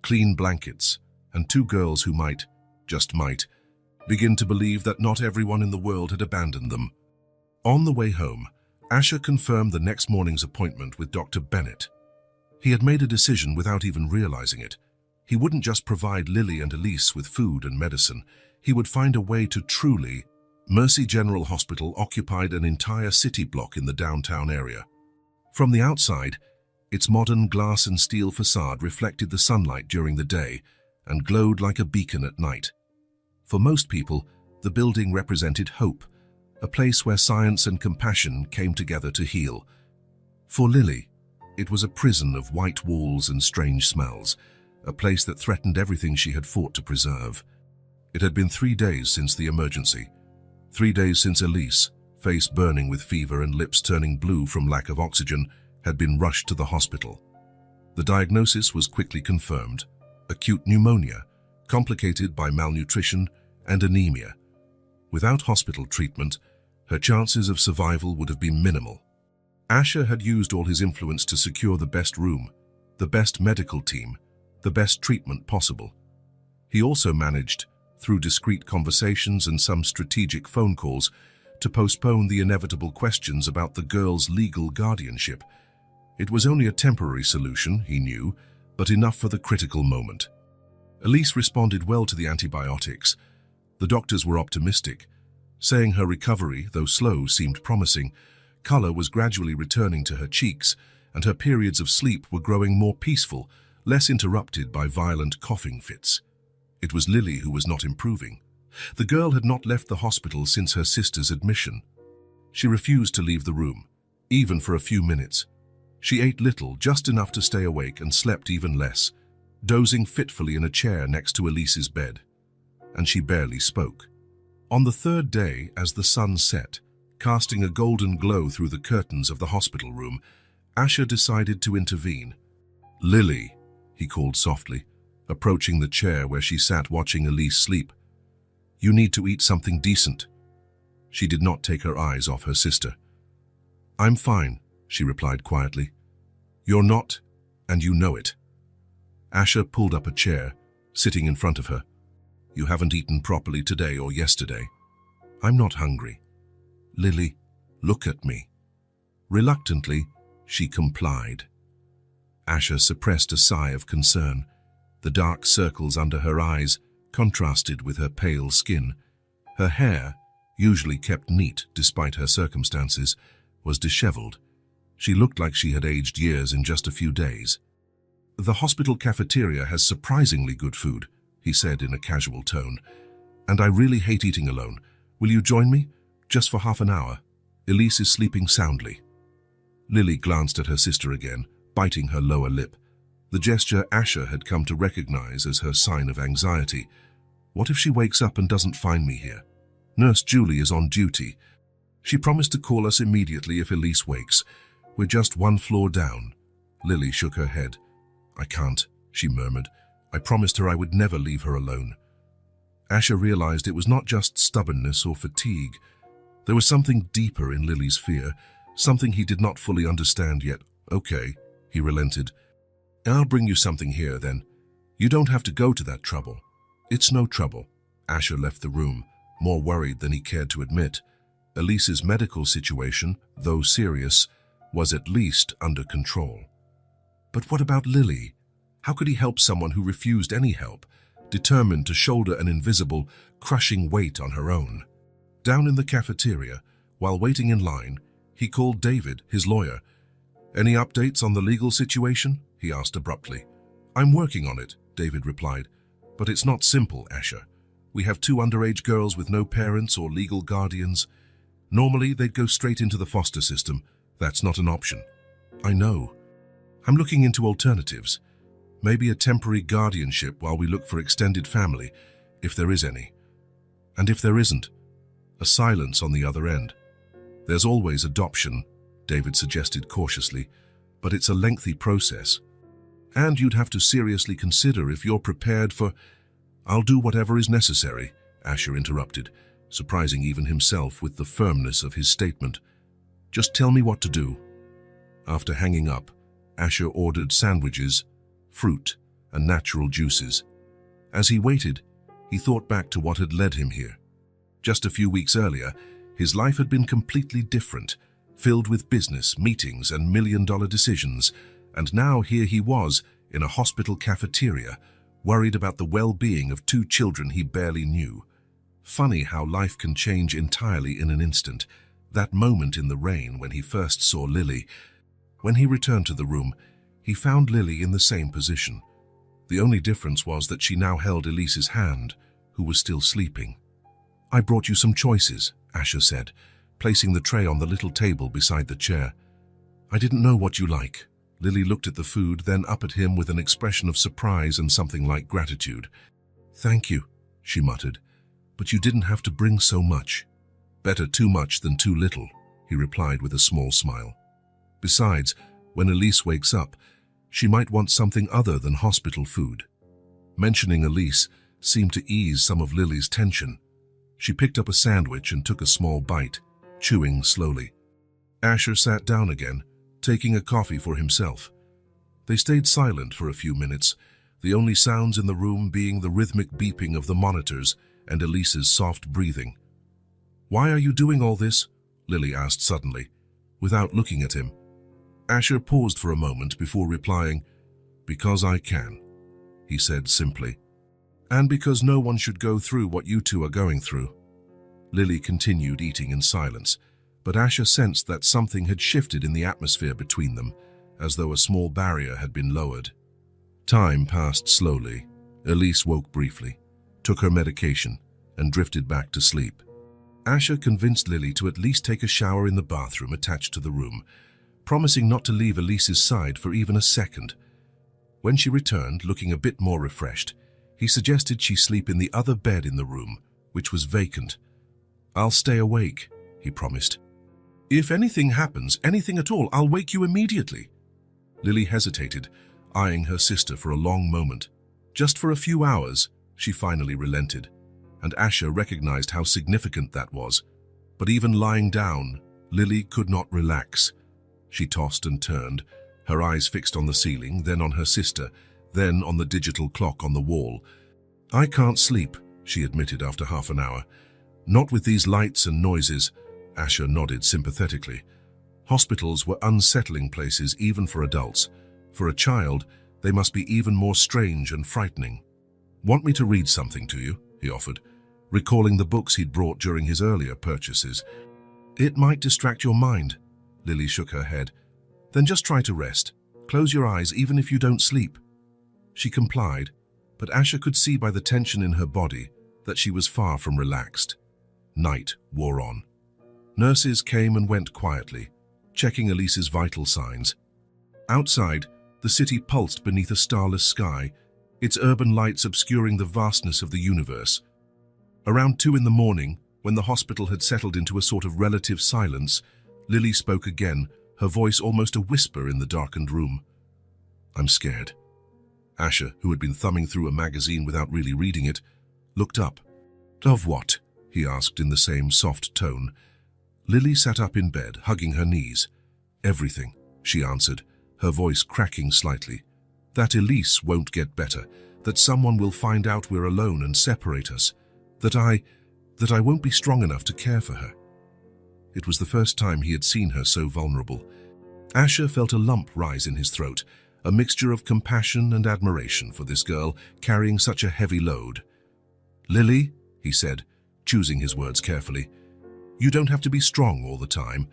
clean blankets, and 2 girls who might, just might, begin to believe that not everyone in the world had abandoned them. On the way home, Asher confirmed the next morning's appointment with Dr. Bennett. He had made a decision without even realizing it. He wouldn't just provide Lily and Elise with food and medicine. He would find a way to truly... Mercy General Hospital occupied an entire city block in the downtown area. From the outside, its modern glass and steel facade reflected the sunlight during the day and glowed like a beacon at night. For most people, the building represented hope, a place where science and compassion came together to heal. For Lily, it was a prison of white walls and strange smells, a place that threatened everything she had fought to preserve. It had been 3 days since the emergency, 3 days since Elise, face burning with fever and lips turning blue from lack of oxygen, had been rushed to the hospital. The diagnosis was quickly confirmed: acute pneumonia, complicated by malnutrition and anemia. Without hospital treatment, her chances of survival would have been minimal. Asher had used all his influence to secure the best room, the best medical team, the best treatment possible. He also managed, through discreet conversations and some strategic phone calls, to postpone the inevitable questions about the girl's legal guardianship. It was only a temporary solution, he knew, but enough for the critical moment. Elise responded well to the antibiotics. The doctors were optimistic, saying her recovery, though slow, seemed promising. Color was gradually returning to her cheeks, and her periods of sleep were growing more peaceful, less interrupted by violent coughing fits. It was Lily who was not improving. The girl had not left the hospital since her sister's admission. She refused to leave the room, even for a few minutes. She ate little, just enough to stay awake, and slept even less, dozing fitfully in a chair next to Elise's bed. And she barely spoke. On the third day, as the sun set, casting a golden glow through the curtains of the hospital room, Asher decided to intervene. "Lily," he called softly, approaching the chair where she sat watching Elise sleep. "You need to eat something decent." She did not take her eyes off her sister. "I'm fine," she replied quietly. "You're not, and you know it." Asher pulled up a chair, sitting in front of her. "You haven't eaten properly today or yesterday." "I'm not hungry." "Lily, look at me." Reluctantly, she complied. Asher suppressed a sigh of concern. The dark circles under her eyes contrasted with her pale skin. Her hair, usually kept neat despite her circumstances, was disheveled. She looked like she had aged years in just a few days. "The hospital cafeteria has surprisingly good food," he said in a casual tone. "And I really hate eating alone. Will you join me? Just for half an hour. Elise is sleeping soundly." Lily glanced at her sister again, biting her lower lip. The gesture Asher had come to recognize as her sign of anxiety. What if she wakes up and doesn't find me here? Nurse Julie is on duty. She promised to call us immediately if Elise wakes. We're just one floor down. Lily shook her head. "I can't," she murmured. "I promised her I would never leave her alone." Asher realized it was not just stubbornness or fatigue. There was something deeper in Lily's fear, something he did not fully understand yet. "Okay," he relented. "I'll bring you something here, then. You don't have to go to that trouble." "It's no trouble." Asher left the room, more worried than he cared to admit. Elise's medical situation, though serious, was at least under control. But what about Lily? How could he help someone who refused any help, determined to shoulder an invisible, crushing weight on her own? Down in the cafeteria, while waiting in line, he called David, his lawyer. "Any updates on the legal situation?" he asked abruptly. "I'm working on it," David replied. "But it's not simple, Asher. We have 2 underage girls with no parents or legal guardians. Normally, they'd go straight into the foster system. That's not an option." "I know. I'm looking into alternatives. Maybe a temporary guardianship while we look for extended family, if there is any. And if there isn't, a silence on the other end." "There's always adoption," David suggested cautiously, "but it's a lengthy process. And you'd have to seriously consider if you're prepared for—" "I'll do whatever is necessary," Asher interrupted, surprising even himself with the firmness of his statement. "Just tell me what to do." After hanging up, Asher ordered sandwiches, fruit, and natural juices. As he waited, he thought back to what had led him here. Just a few weeks earlier, his life had been completely different, filled with business, meetings, and million-dollar decisions, and now here he was, in a hospital cafeteria, worried about the well-being of 2 children he barely knew. Funny how life can change entirely in an instant. That moment in the rain when he first saw Lily. When he returned to the room, he found Lily in the same position. The only difference was that she now held Elise's hand, who was still sleeping. "I brought you some choices," Asher said, placing the tray on the little table beside the chair. "I didn't know what you like." Lily looked at the food, then up at him with an expression of surprise and something like gratitude. "Thank you," she muttered, "but you didn't have to bring so much." "Better too much than too little," he replied with a small smile. "Besides, when Elise wakes up, she might want something other than hospital food." Mentioning Elise seemed to ease some of Lily's tension. She picked up a sandwich and took a small bite, chewing slowly. Asher sat down again, taking a coffee for himself. They stayed silent for a few minutes, the only sounds in the room being the rhythmic beeping of the monitors and Elise's soft breathing. "Why are you doing all this?" Lily asked suddenly, without looking at him. Asher paused for a moment before replying, "Because I can," he said simply. "And because no one should go through what you two are going through." Lily continued eating in silence, but Asher sensed that something had shifted in the atmosphere between them, as though a small barrier had been lowered. Time passed slowly. Elise woke briefly, took her medication, and drifted back to sleep. Asher convinced Lily to at least take a shower in the bathroom attached to the room, promising not to leave Elise's side for even a second. When she returned, looking a bit more refreshed, he suggested she sleep in the other bed in the room, which was vacant. "I'll stay awake," he promised. "If anything happens, anything at all, I'll wake you immediately." Lily hesitated, eyeing her sister for a long moment. Just for a few hours, she finally relented, and Asher recognized how significant that was. But even lying down, Lily could not relax. She tossed and turned, her eyes fixed on the ceiling, then on her sister, then on the digital clock on the wall. "I can't sleep," she admitted after half an hour. "Not with these lights and noises." Asher nodded sympathetically. Hospitals were unsettling places even for adults. For a child, they must be even more strange and frightening. "Want me to read something to you?" he offered, recalling the books he'd brought during his earlier purchases. "It might distract your mind." Lily shook her head. "Then just try to rest. Close your eyes even if you don't sleep." She complied, but Asher could see by the tension in her body that she was far from relaxed. Night wore on. Nurses came and went quietly, checking Elise's vital signs. Outside, the city pulsed beneath a starless sky, its urban lights obscuring the vastness of the universe. Around 2 in the morning, when the hospital had settled into a sort of relative silence, Lily spoke again, her voice almost a whisper in the darkened room. "I'm scared." Asher, who had been thumbing through a magazine without really reading it, looked up. "Of what?" he asked in the same soft tone. Lily sat up in bed, hugging her knees. "Everything," she answered, her voice cracking slightly. "That Elise won't get better, that someone will find out we're alone and separate us, that I won't be strong enough to care for her." It was the first time he had seen her so vulnerable. Asher felt a lump rise in his throat, a mixture of compassion and admiration for this girl carrying such a heavy load. "Lily," he said, choosing his words carefully, "you don't have to be strong all the time,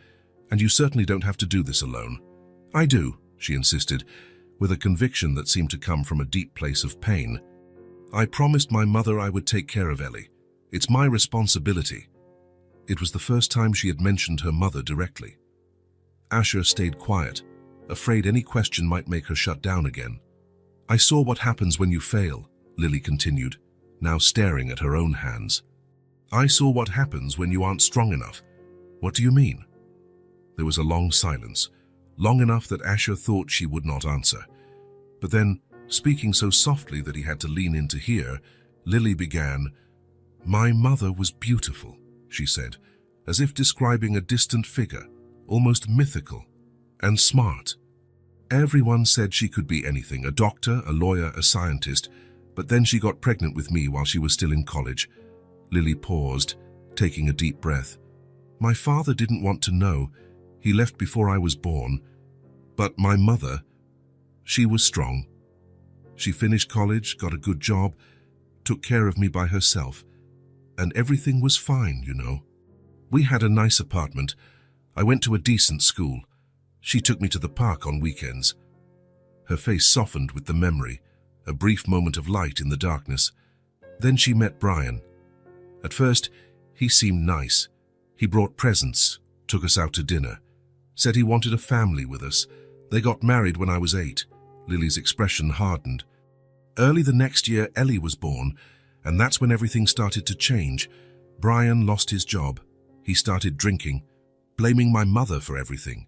and you certainly don't have to do this alone." "I do," she insisted, with a conviction that seemed to come from a deep place of pain. "I promised my mother I would take care of Ellie. It's my responsibility." It was the first time she had mentioned her mother directly. Asher stayed quiet, afraid any question might make her shut down again. "I saw what happens when you fail," Lily continued, now staring at her own hands. "I saw what happens when you aren't strong enough." "What do you mean?" There was a long silence, long enough that Asher thought she would not answer. But then, speaking so softly that he had to lean in to hear, Lily began, "My mother was beautiful," she said, as if describing a distant figure, almost mythical, and smart. "Everyone said she could be anything, a doctor, a lawyer, a scientist, but then she got pregnant with me while she was still in college." Lily paused, taking a deep breath. "My father didn't want to know. He left before I was born. But my mother, she was strong. She finished college, got a good job, took care of me by herself, and everything was fine, you know. We had a nice apartment. I went to a decent school. She took me to the park on weekends." Her face softened with the memory, a brief moment of light in the darkness. Then she met Brian. At first, he seemed nice. He brought presents, took us out to dinner, said he wanted a family with us. They got married when I was 8. Lily's expression hardened. Early the next year, Ellie was born, and that's when everything started to change. Brian lost his job. He started drinking, blaming my mother for everything.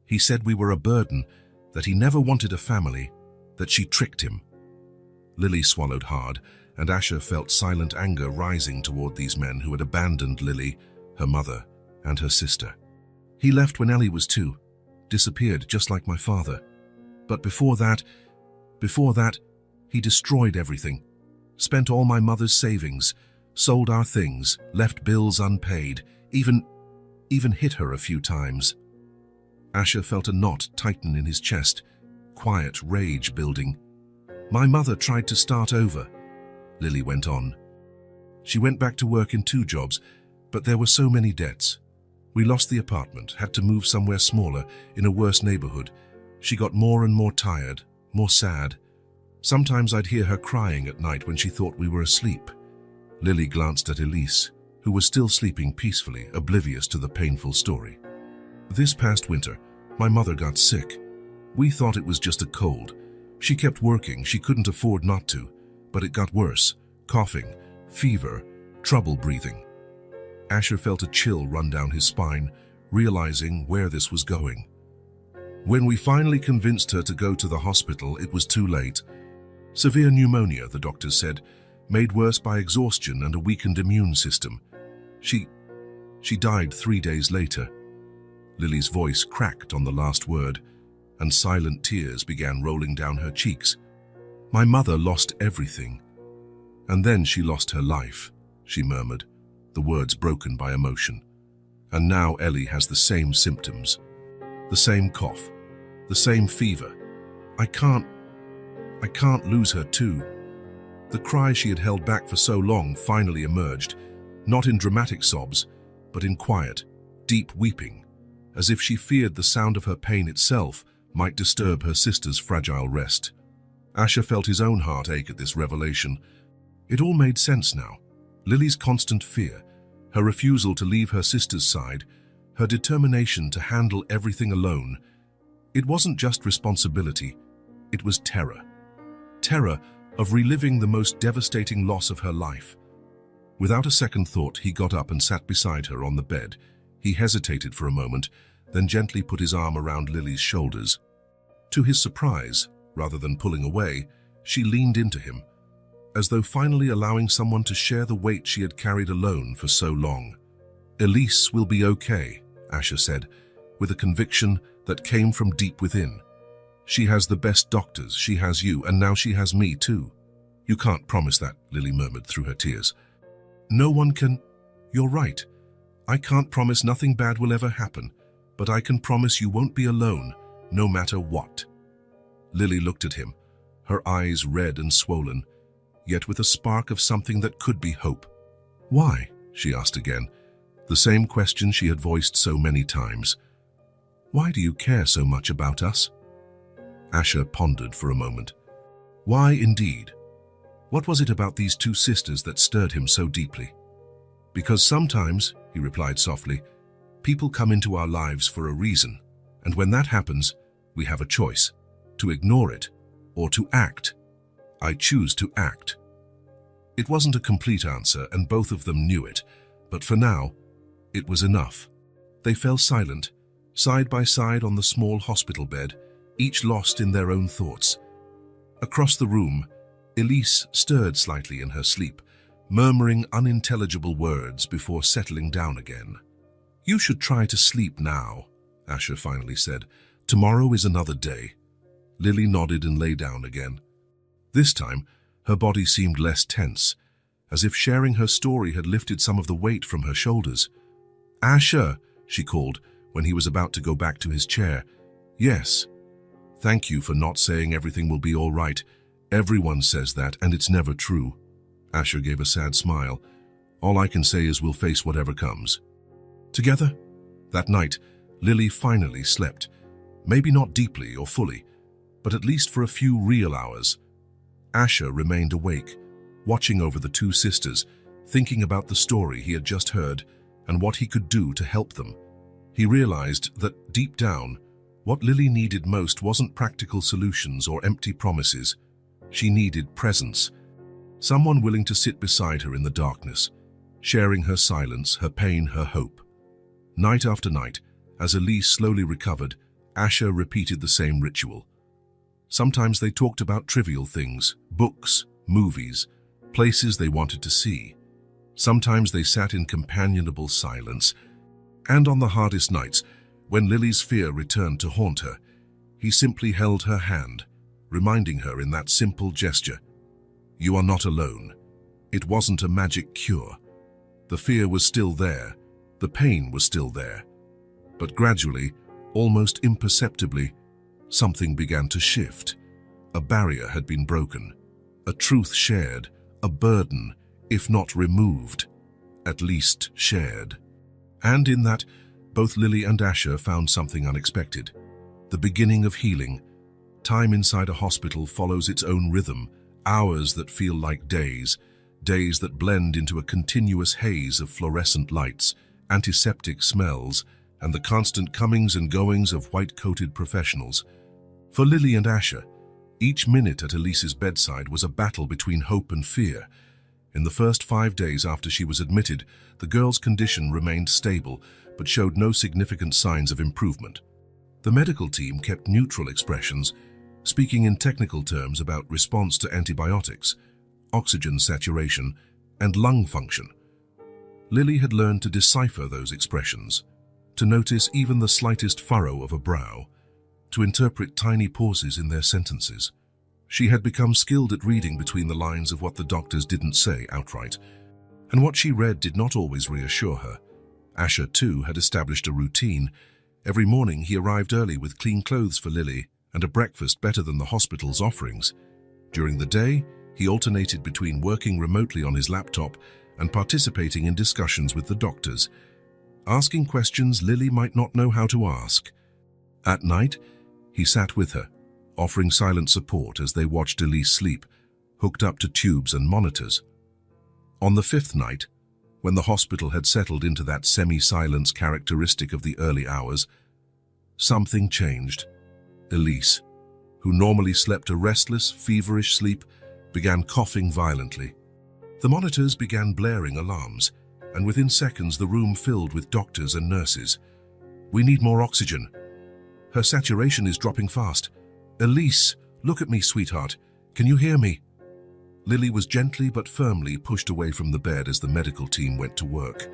He said we were a burden, that he never wanted a family, that she tricked him. Lily swallowed hard, and Asher felt silent anger rising toward these men who had abandoned Lily, her mother, and her sister. He left when Ellie was 2, disappeared just like my father. But before that, he destroyed everything, spent all my mother's savings, sold our things, left bills unpaid, even hit her a few times. Asher felt a knot tighten in his chest, quiet rage building. My mother tried to start over, Lily went on. She went back to work in 2 jobs, but there were so many debts. We lost the apartment, had to move somewhere smaller, in a worse neighborhood. She got more and more tired, more sad. Sometimes I'd hear her crying at night when she thought we were asleep. Lily glanced at Elise, who was still sleeping peacefully, oblivious to the painful story. This past winter, my mother got sick. We thought it was just a cold. She kept working, she couldn't afford not to, but it got worse. Coughing, fever, trouble breathing. Asher felt a chill run down his spine, realizing where this was going. When we finally convinced her to go to the hospital, it was too late. Severe pneumonia, the doctors said, made worse by exhaustion and a weakened immune system. She died 3 days later. Lily's voice cracked on the last word, and silent tears began rolling down her cheeks. My mother lost everything. And then she lost her life, she murmured, the words broken by emotion. And now Ellie has the same symptoms. The same cough, the same fever. I can't lose her too. The cry she had held back for so long finally emerged, not in dramatic sobs, but in quiet, deep weeping, as if she feared the sound of her pain itself might disturb her sister's fragile rest. Asher felt his own heart ache at this revelation. It all made sense now. Lily's constant fear, her refusal to leave her sister's side, her determination to handle everything alone. It wasn't just responsibility, it was terror. Terror of reliving the most devastating loss of her life. Without a second thought, he got up and sat beside her on the bed. He hesitated for a moment, then gently put his arm around Lily's shoulders. To his surprise, rather than pulling away, she leaned into him, as though finally allowing someone to share the weight she had carried alone for so long. Elise will be okay, Asher said, with a conviction that came from deep within. She has the best doctors, she has you, and now she has me too. You can't promise that, Lily murmured through her tears. No one can. You're right. I can't promise nothing bad will ever happen, but I can promise you won't be alone, no matter what. Lily looked at him, her eyes red and swollen, yet with a spark of something that could be hope. Why? She asked again, the same question she had voiced so many times. Why do you care so much about us? Asher pondered for a moment. Why indeed? What was it about these 2 sisters that stirred him so deeply? Because sometimes, he replied softly, people come into our lives for a reason, and when that happens, we have a choice, to ignore it or to act. I choose to act. It wasn't a complete answer, and both of them knew it, but for now, it was enough. They fell silent, side by side on the small hospital bed, each lost in their own thoughts. Across the room, Elise stirred slightly in her sleep, murmuring unintelligible words before settling down again. You should try to sleep now, Asher finally said. Tomorrow is another day. Lily nodded and lay down again. This time, her body seemed less tense, as if sharing her story had lifted some of the weight from her shoulders. Asher, she called when he was about to go back to his chair. Yes. Thank you for not saying everything will be all right. Everyone says that, and it's never true. Asher gave a sad smile. All I can say is we'll face whatever comes. Together? That night, Lily finally slept. Maybe not deeply or fully, but at least for a few real hours. Asher remained awake, watching over the 2 sisters, thinking about the story he had just heard and what he could do to help them. He realized that, deep down, what Lily needed most wasn't practical solutions or empty promises. She needed presence, someone willing to sit beside her in the darkness, sharing her silence, her pain, her hope. Night after night, as Elise slowly recovered, Asher repeated the same ritual. Sometimes they talked about trivial things, books, movies, places they wanted to see. Sometimes they sat in companionable silence, and on the hardest nights, when Lily's fear returned to haunt her, he simply held her hand, reminding her in that simple gesture, "You are not alone." It wasn't a magic cure. The fear was still there, the pain was still there. But gradually, almost imperceptibly, something began to shift. A barrier had been broken, a truth shared, a burden, if not removed, at least shared. And in that, both Lily and Asher found something unexpected. The beginning of healing. Time inside a hospital follows its own rhythm, hours that feel like days, days that blend into a continuous haze of fluorescent lights, antiseptic smells, and the constant comings and goings of white-coated professionals. For Lily and Asher, each minute at Elise's bedside was a battle between hope and fear. In the first 5 days after she was admitted, the girl's condition remained stable, but showed no significant signs of improvement. The medical team kept neutral expressions, speaking in technical terms about response to antibiotics, oxygen saturation, and lung function. Lily had learned to decipher those expressions, to notice even the slightest furrow of a brow, to interpret tiny pauses in their sentences. She had become skilled at reading between the lines of what the doctors didn't say outright, and what she read did not always reassure her. Asher, too, had established a routine. Every morning he arrived early with clean clothes for Lily and a breakfast better than the hospital's offerings. During the day, he alternated between working remotely on his laptop and participating in discussions with the doctors, asking questions Lily might not know how to ask. At night, he sat with her, offering silent support as they watched Elise sleep, hooked up to tubes and monitors. On the 5th night, when the hospital had settled into that semi-silence characteristic of the early hours, something changed. Elise, who normally slept a restless, feverish sleep, began coughing violently. The monitors began blaring alarms, and within seconds the room filled with doctors and nurses. "We need more oxygen. Her saturation is dropping fast. Elise, look at me, sweetheart. Can you hear me?" Lily was gently but firmly pushed away from the bed as the medical team went to work.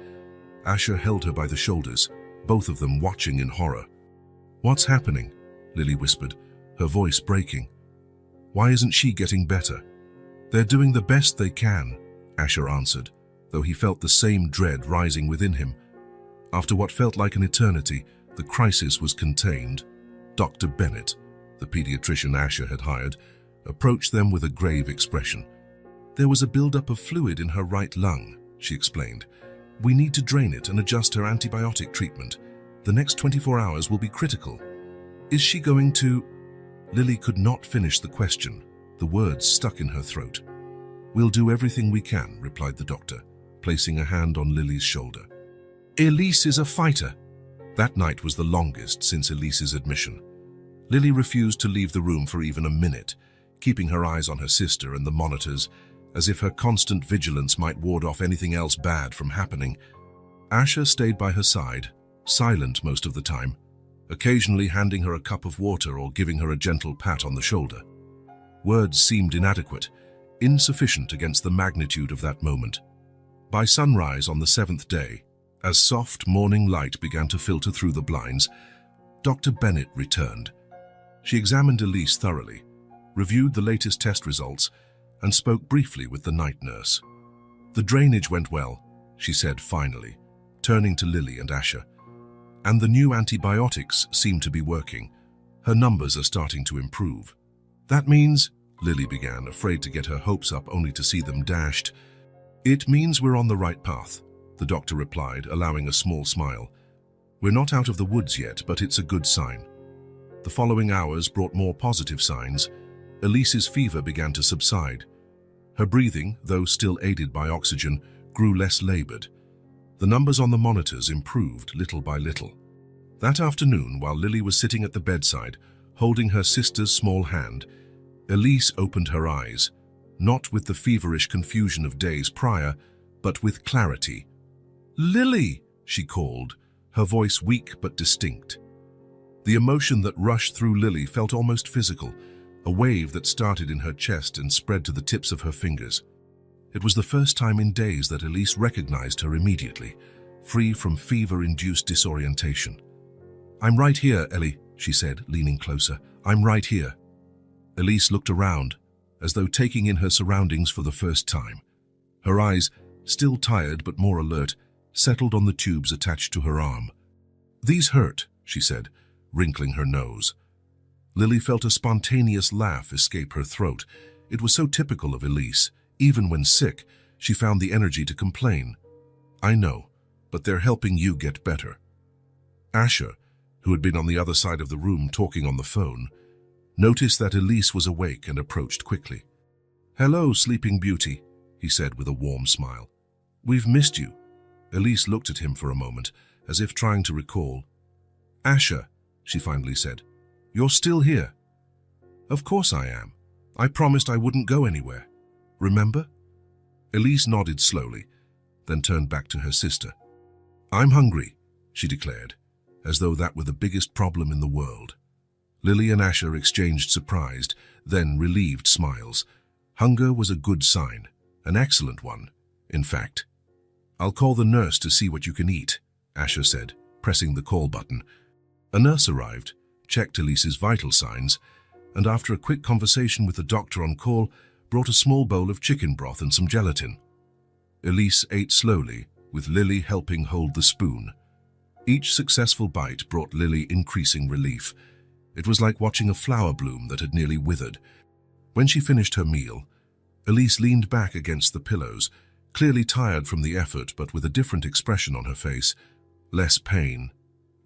Asher held her by the shoulders, both of them watching in horror. "What's happening?" Lily whispered, her voice breaking. "Why isn't she getting better?" "They're doing the best they can," Asher answered, though he felt the same dread rising within him. After what felt like an eternity, the crisis was contained. Dr. Bennett, the pediatrician Asher had hired, approached them with a grave expression. "There was a buildup of fluid in her right lung," she explained. "We need to drain it and adjust her antibiotic treatment. The next 24 hours will be critical." "Is she going to—" Lily could not finish the question. The words stuck in her throat. "We'll do everything we can," replied the doctor, placing a hand on Lily's shoulder. "Elise is a fighter." That night was the longest since Elise's admission. Lily refused to leave the room for even a minute, keeping her eyes on her sister and the monitors, as if her constant vigilance might ward off anything else bad from happening. Asher stayed by her side, silent most of the time, occasionally handing her a cup of water or giving her a gentle pat on the shoulder. Words seemed inadequate, insufficient against the magnitude of that moment. By sunrise on the 7th day, as soft morning light began to filter through the blinds, Dr. Bennett returned. She examined Elise thoroughly, reviewed the latest test results, and spoke briefly with the night nurse. "The drainage went well," she said finally, turning to Lily and Asher. "And the new antibiotics seem to be working. Her numbers are starting to improve." "That means," Lily began, afraid to get her hopes up only to see them dashed. "It means we're on the right path," the doctor replied, allowing a small smile. "We're not out of the woods yet, but it's a good sign." The following hours brought more positive signs. Elise's fever began to subside. Her breathing, though still aided by oxygen, grew less labored. The numbers on the monitors improved little by little. That afternoon, while Lily was sitting at the bedside, holding her sister's small hand, Elise opened her eyes, not with the feverish confusion of days prior, but with clarity. "Lily!" she called, her voice weak but distinct. The emotion that rushed through Lily felt almost physical, a wave that started in her chest and spread to the tips of her fingers. It was the first time in days that Elise recognized her immediately, free from fever-induced disorientation. "I'm right here, Ellie," she said, leaning closer. "I'm right here." Elise looked around, as though taking in her surroundings for the first time. Her eyes, still tired but more alert, settled on the tubes attached to her arm. "These hurt," she said, wrinkling her nose. Lily felt a spontaneous laugh escape her throat. It was so typical of Elise. Even when sick, she found the energy to complain. "I know, but they're helping you get better." Asher, who had been on the other side of the room talking on the phone, noticed that Elise was awake and approached quickly. "Hello, Sleeping Beauty," he said with a warm smile. "We've missed you." Elise looked at him for a moment, as if trying to recall. "Asher," she finally said, "you're still here." "Of course I am. I promised I wouldn't go anywhere. Remember?" Elise nodded slowly, then turned back to her sister. "I'm hungry," she declared, as though that were the biggest problem in the world. Lily and Asher exchanged surprised, then relieved smiles. Hunger was a good sign, an excellent one, in fact. "I'll call the nurse to see what you can eat," Asher said, pressing the call button. A nurse arrived, checked Elise's vital signs, and after a quick conversation with the doctor on call, brought a small bowl of chicken broth and some gelatin. Elise ate slowly, with Lily helping hold the spoon. Each successful bite brought Lily increasing relief. It was like watching a flower bloom that had nearly withered. When she finished her meal, Elise leaned back against the pillows, clearly tired from the effort but with a different expression on her face. Less pain,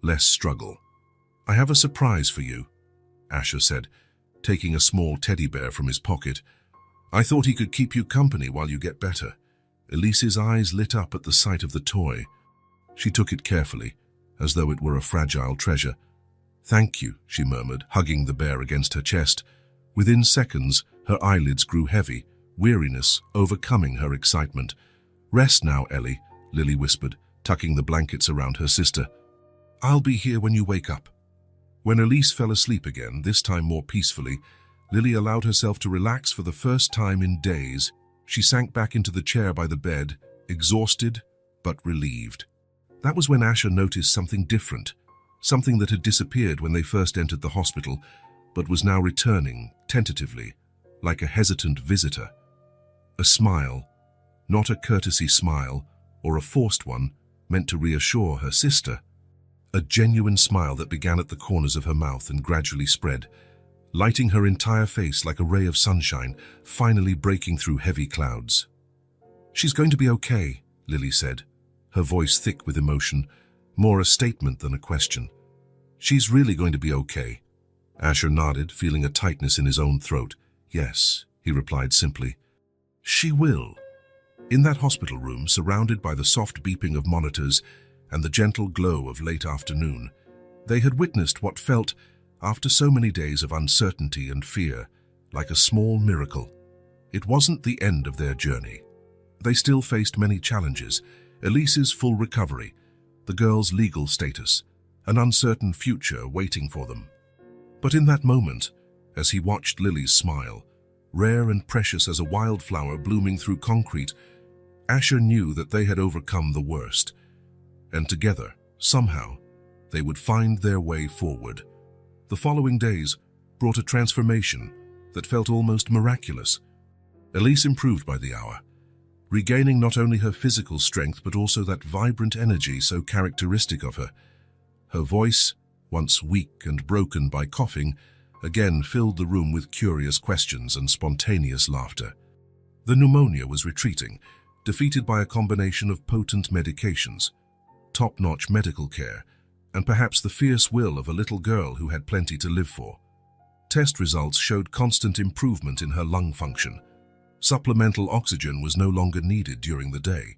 less struggle. "I have a surprise for you," Asher said, taking a small teddy bear from his pocket. "I thought he could keep you company while you get better." Elise's eyes lit up at the sight of the toy. She took it carefully, as though it were a fragile treasure. "Thank you," she murmured, hugging the bear against her chest. Within seconds, her eyelids grew heavy, weariness overcoming her excitement. "Rest now, Ellie," Lily whispered, tucking the blankets around her sister. "I'll be here when you wake up." When Elise fell asleep again, this time more peacefully, Lily allowed herself to relax for the first time in days. She sank back into the chair by the bed, exhausted but relieved. That was when Asher noticed something different, something that had disappeared when they first entered the hospital, but was now returning, tentatively, like a hesitant visitor. A smile, not a courtesy smile or a forced one, meant to reassure her sister. A genuine smile that began at the corners of her mouth and gradually spread, lighting her entire face like a ray of sunshine, finally breaking through heavy clouds. "She's going to be okay," Lily said, her voice thick with emotion, more a statement than a question. "She's really going to be okay." Asher nodded, feeling a tightness in his own throat. "Yes," he replied simply. "She will." In that hospital room, surrounded by the soft beeping of monitors and the gentle glow of late afternoon, they had witnessed what felt, after so many days of uncertainty and fear, like a small miracle. It wasn't the end of their journey. They still faced many challenges: Elise's full recovery, the girl's legal status, an uncertain future waiting for them. But in that moment, as he watched Lily's smile, rare and precious as a wildflower blooming through concrete, Asher knew that they had overcome the worst, and together, somehow, they would find their way forward. The following days brought a transformation that felt almost miraculous. Elise improved by the hour, regaining not only her physical strength but also that vibrant energy so characteristic of her. Her voice, once weak and broken by coughing, again filled the room with curious questions and spontaneous laughter. The pneumonia was retreating, defeated by a combination of potent medications, top-notch medical care, and perhaps the fierce will of a little girl who had plenty to live for. Test results showed constant improvement in her lung function. Supplemental oxygen was no longer needed during the day.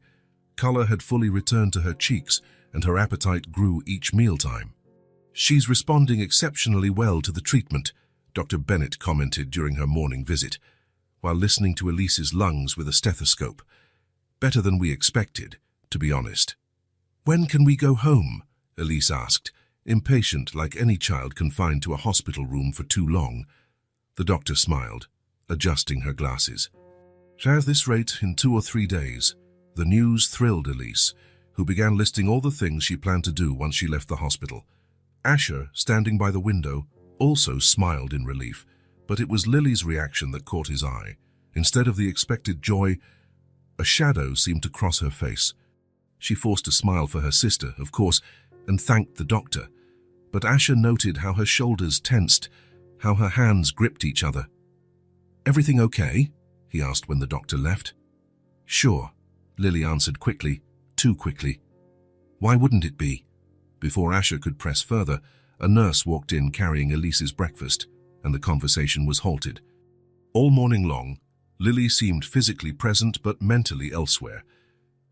Color had fully returned to her cheeks, and her appetite grew each mealtime. "She's responding exceptionally well to the treatment," Dr. Bennett commented during her morning visit, while listening to Elise's lungs with a stethoscope. "Better than we expected, to be honest." "When can we go home?" Elise asked, impatient like any child confined to a hospital room for too long. The doctor smiled, adjusting her glasses. At this rate, in 2 or 3 days, the news thrilled Elise, who began listing all the things she planned to do once she left the hospital. Asher, standing by the window, also smiled in relief, but it was Lily's reaction that caught his eye. Instead of the expected joy, a shadow seemed to cross her face. She forced a smile for her sister, of course, and thanked the doctor. But Asher noted how her shoulders tensed, how her hands gripped each other. "Everything okay?" he asked when the doctor left. "Sure," Lily answered quickly, too quickly. "Why wouldn't it be?" Before Asher could press further, a nurse walked in carrying Elise's breakfast, and the conversation was halted. All morning long, Lily seemed physically present but mentally elsewhere.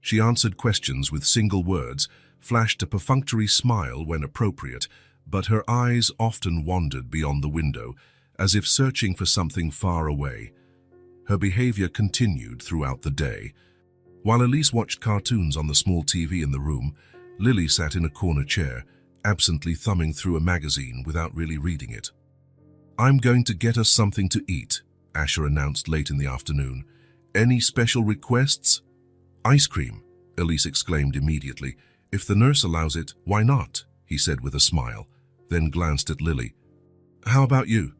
She answered questions with single words, flashed a perfunctory smile when appropriate, but her eyes often wandered beyond the window, as if searching for something far away. Her behavior continued throughout the day. While Elise watched cartoons on the small TV in the room, Lily sat in a corner chair, absently thumbing through a magazine without really reading it. "I'm going to get us something to eat," Asher announced late in the afternoon. "Any special requests?" "Ice cream," Elise exclaimed immediately. "If the nurse allows it, why not?" he said with a smile, then glanced at Lily. "How about you?"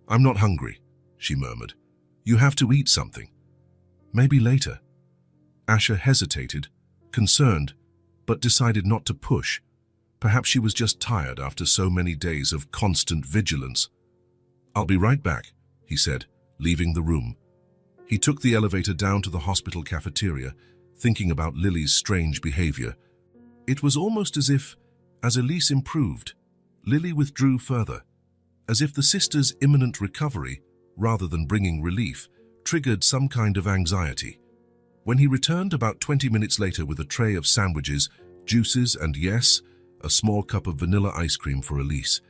"I'm not hungry," she murmured. "You have to eat something." "Maybe later." Asher hesitated, concerned, but decided not to push. Perhaps she was just tired after so many days of constant vigilance. "I'll be right back," he said, leaving the room. He took the elevator down to the hospital cafeteria, thinking about Lily's strange behavior. It was almost as if, as Elise improved, Lily withdrew further, as if the sister's imminent recovery, rather than bringing relief, triggered some kind of anxiety. When he returned about 20 minutes later with a tray of sandwiches, juices, and yes, a small cup of vanilla ice cream for Elise,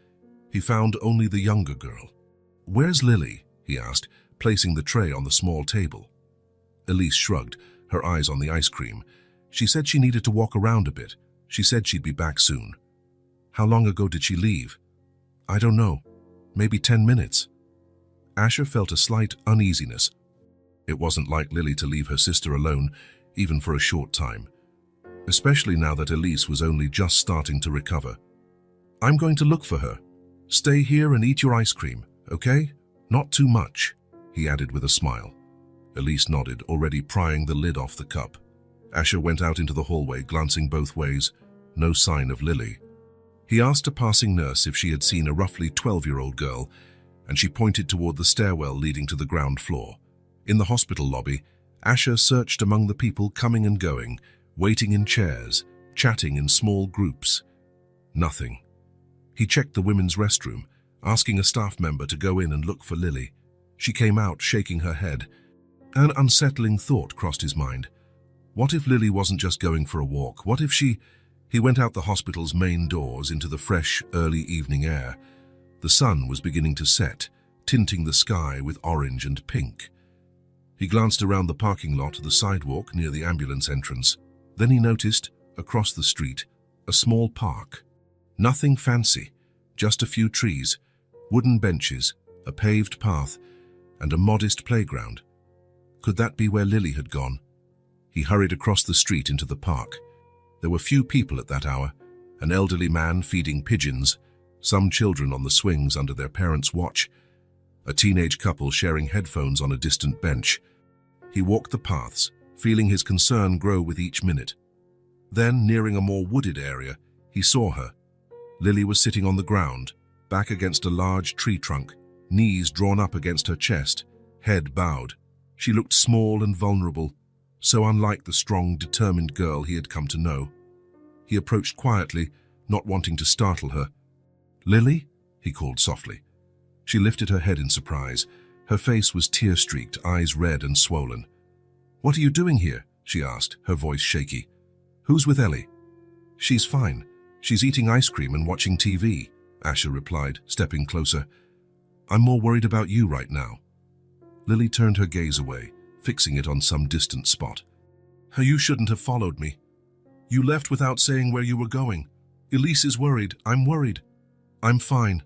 he found only the younger girl. "Where's Lily?" he asked, placing the tray on the small table. Elise shrugged, her eyes on the ice cream. "She said she needed to walk around a bit. She said she'd be back soon." "How long ago did she leave?" "I don't know. Maybe 10 minutes. Asher felt a slight uneasiness. It wasn't like Lily to leave her sister alone, even for a short time, especially now that Elise was only just starting to recover. "I'm going to look for her. Stay here and eat your ice cream, okay? Not too much," he added with a smile. Elise nodded, already prying the lid off the cup. Asher went out into the hallway, glancing both ways. No sign of Lily. He asked a passing nurse if she had seen a roughly 12-year-old girl, and she pointed toward the stairwell leading to the ground floor. In the hospital lobby, Asher searched among the people coming and going, waiting in chairs, chatting in small groups. Nothing. He checked the women's restroom, asking a staff member to go in and look for Lily. She came out, shaking her head. An unsettling thought crossed his mind. What if Lily wasn't just going for a walk? What if she... He went out the hospital's main doors into the fresh, early evening air. The sun was beginning to set, tinting the sky with orange and pink. He glanced around the parking lot, the sidewalk near the ambulance entrance. Then he noticed, across the street, a small park. Nothing fancy, just a few trees, wooden benches, a paved path, and a modest playground. Could that be where Lily had gone? He hurried across the street into the park. There were few people at that hour, an elderly man feeding pigeons, some children on the swings under their parents' watch, a teenage couple sharing headphones on a distant bench. He walked the paths, feeling his concern grow with each minute. Then, nearing a more wooded area, he saw her. Lily was sitting on the ground, back against a large tree trunk, knees drawn up against her chest, head bowed. She looked small and vulnerable, so unlike the strong, determined girl he had come to know. He approached quietly, not wanting to startle her. "Lily?" he called softly. She lifted her head in surprise. Her face was tear-streaked, eyes red and swollen. "What are you doing here?" she asked, her voice shaky. "Who's with Ellie?" "She's fine. She's eating ice cream and watching TV," Asher replied, stepping closer. "I'm more worried about you right now." Lily turned her gaze away, fixing it on some distant spot. "You shouldn't have followed me. You left without saying where you were going. Elise is worried. I'm worried." "I'm fine.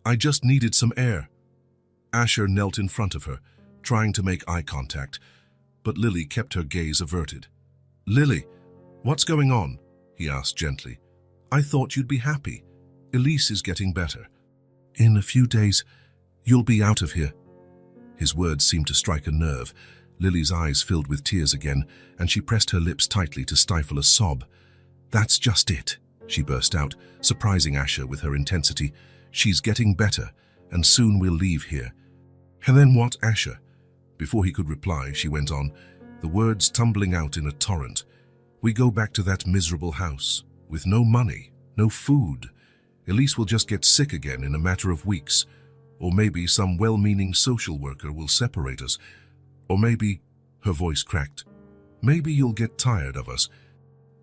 I just needed some air." Asher knelt in front of her, trying to make eye contact. but Lily kept her gaze averted. "Lily, what's going on?" he asked gently. "I thought you'd be happy. Elise is getting better. In a few days, you'll be out of here." His words seemed to strike a nerve. Lily's eyes filled with tears again, and she pressed her lips tightly to stifle a sob. "That's just it," she burst out, surprising Asher with her intensity. "She's getting better, and soon we'll leave here." "And then what, Asher?" Before he could reply, she went on, the words tumbling out in a torrent. "We go back to that miserable house, with no money, no food. Elise will just get sick again in a matter of weeks. Or maybe some well-meaning social worker will separate us. Or maybe," her voice cracked, "maybe you'll get tired of us.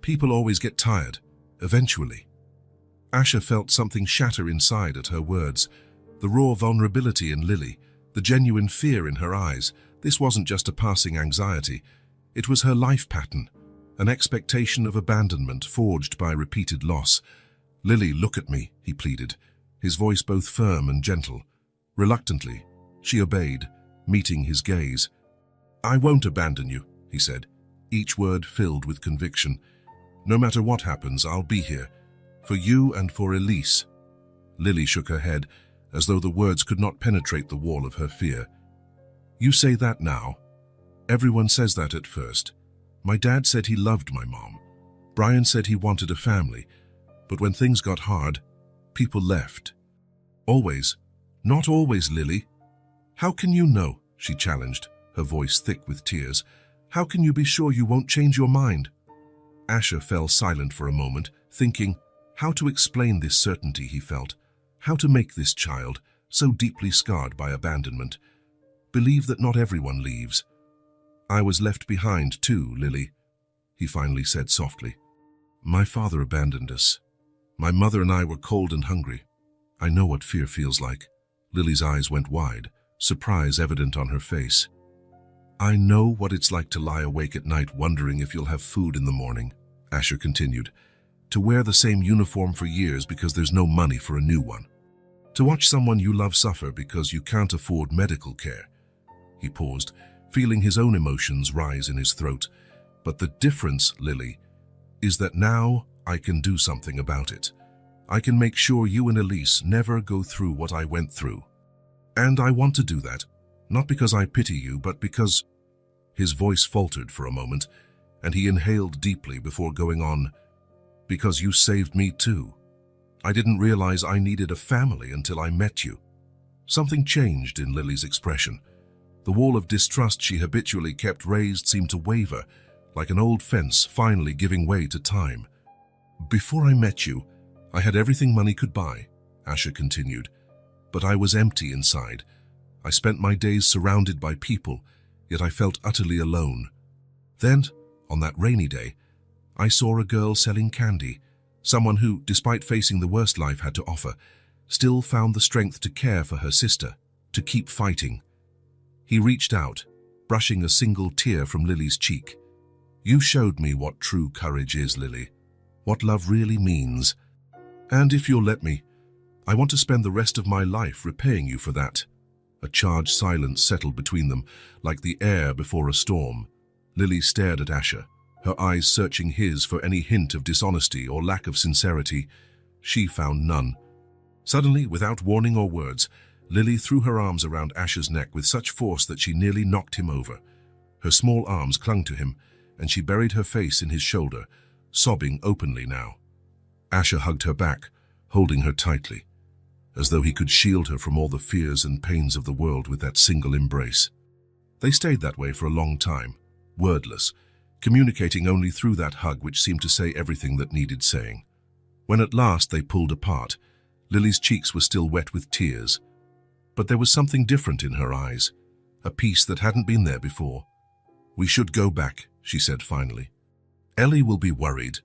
People always get tired, eventually." Asher felt something shatter inside at her words. The raw vulnerability in Lily, the genuine fear in her eyes. This wasn't just a passing anxiety. It was her life pattern, an expectation of abandonment forged by repeated loss. "Lily, look at me," he pleaded, his voice both firm and gentle. Reluctantly, she obeyed, meeting his gaze. "I won't abandon you," he said, each word filled with conviction. "No matter what happens, I'll be here, for you and for Elise." Lily shook her head, as though the words could not penetrate the wall of her fear. "You say that now? Everyone says that at first. My dad said he loved my mom. Brian said he wanted a family. But when things got hard, people left. Always. Not always, Lily." "How can you know?" she challenged, her voice thick with tears. "How can you be sure you won't change your mind?" Asher fell silent for a moment, thinking how to explain this certainty he felt, how to make this child, so deeply scarred by abandonment, believe that not everyone leaves. "I was left behind too, Lily," he finally said softly. "My father abandoned us. My mother and I were cold and hungry. I know what fear feels like." Lily's eyes went wide, surprise evident on her face. "I know what it's like to lie awake at night wondering if you'll have food in the morning," Asher continued. "To wear the same uniform for years because there's no money for a new one. To watch someone you love suffer because you can't afford medical care." He paused, feeling his own emotions rise in his throat. "But the difference, Lily, is that now I can do something about it. I can make sure you and Elise never go through what I went through. And I want to do that, not because I pity you, but because—" His voice faltered for a moment, and he inhaled deeply before going on, "Because you saved me too. I didn't realize I needed a family until I met you." Something changed in Lily's expression. The wall of distrust she habitually kept raised seemed to waver, like an old fence finally giving way to time. "Before I met you, I had everything money could buy," Asher continued, "but I was empty inside. I spent my days surrounded by people, yet I felt utterly alone. Then, on that rainy day, I saw a girl selling candy, someone who, despite facing the worst life had to offer, still found the strength to care for her sister, to keep fighting." He reached out, brushing a single tear from Lily's cheek. "You showed me what true courage is, Lily, what love really means. And if you'll let me, I want to spend the rest of my life repaying you for that." A charged silence settled between them, like the air before a storm. Lily stared at Asher, her eyes searching his for any hint of dishonesty or lack of sincerity. She found none. Suddenly, without warning or words, Lily threw her arms around Asher's neck with such force that she nearly knocked him over. Her small arms clung to him, and she buried her face in his shoulder, sobbing openly now. Asher hugged her back, holding her tightly, as though he could shield her from all the fears and pains of the world with that single embrace. They stayed that way for a long time, wordless, communicating only through that hug which seemed to say everything that needed saying. When at last they pulled apart, Lily's cheeks were still wet with tears, but there was something different in her eyes, a peace that hadn't been there before. "We should go back," she said finally. "Ellie will be worried."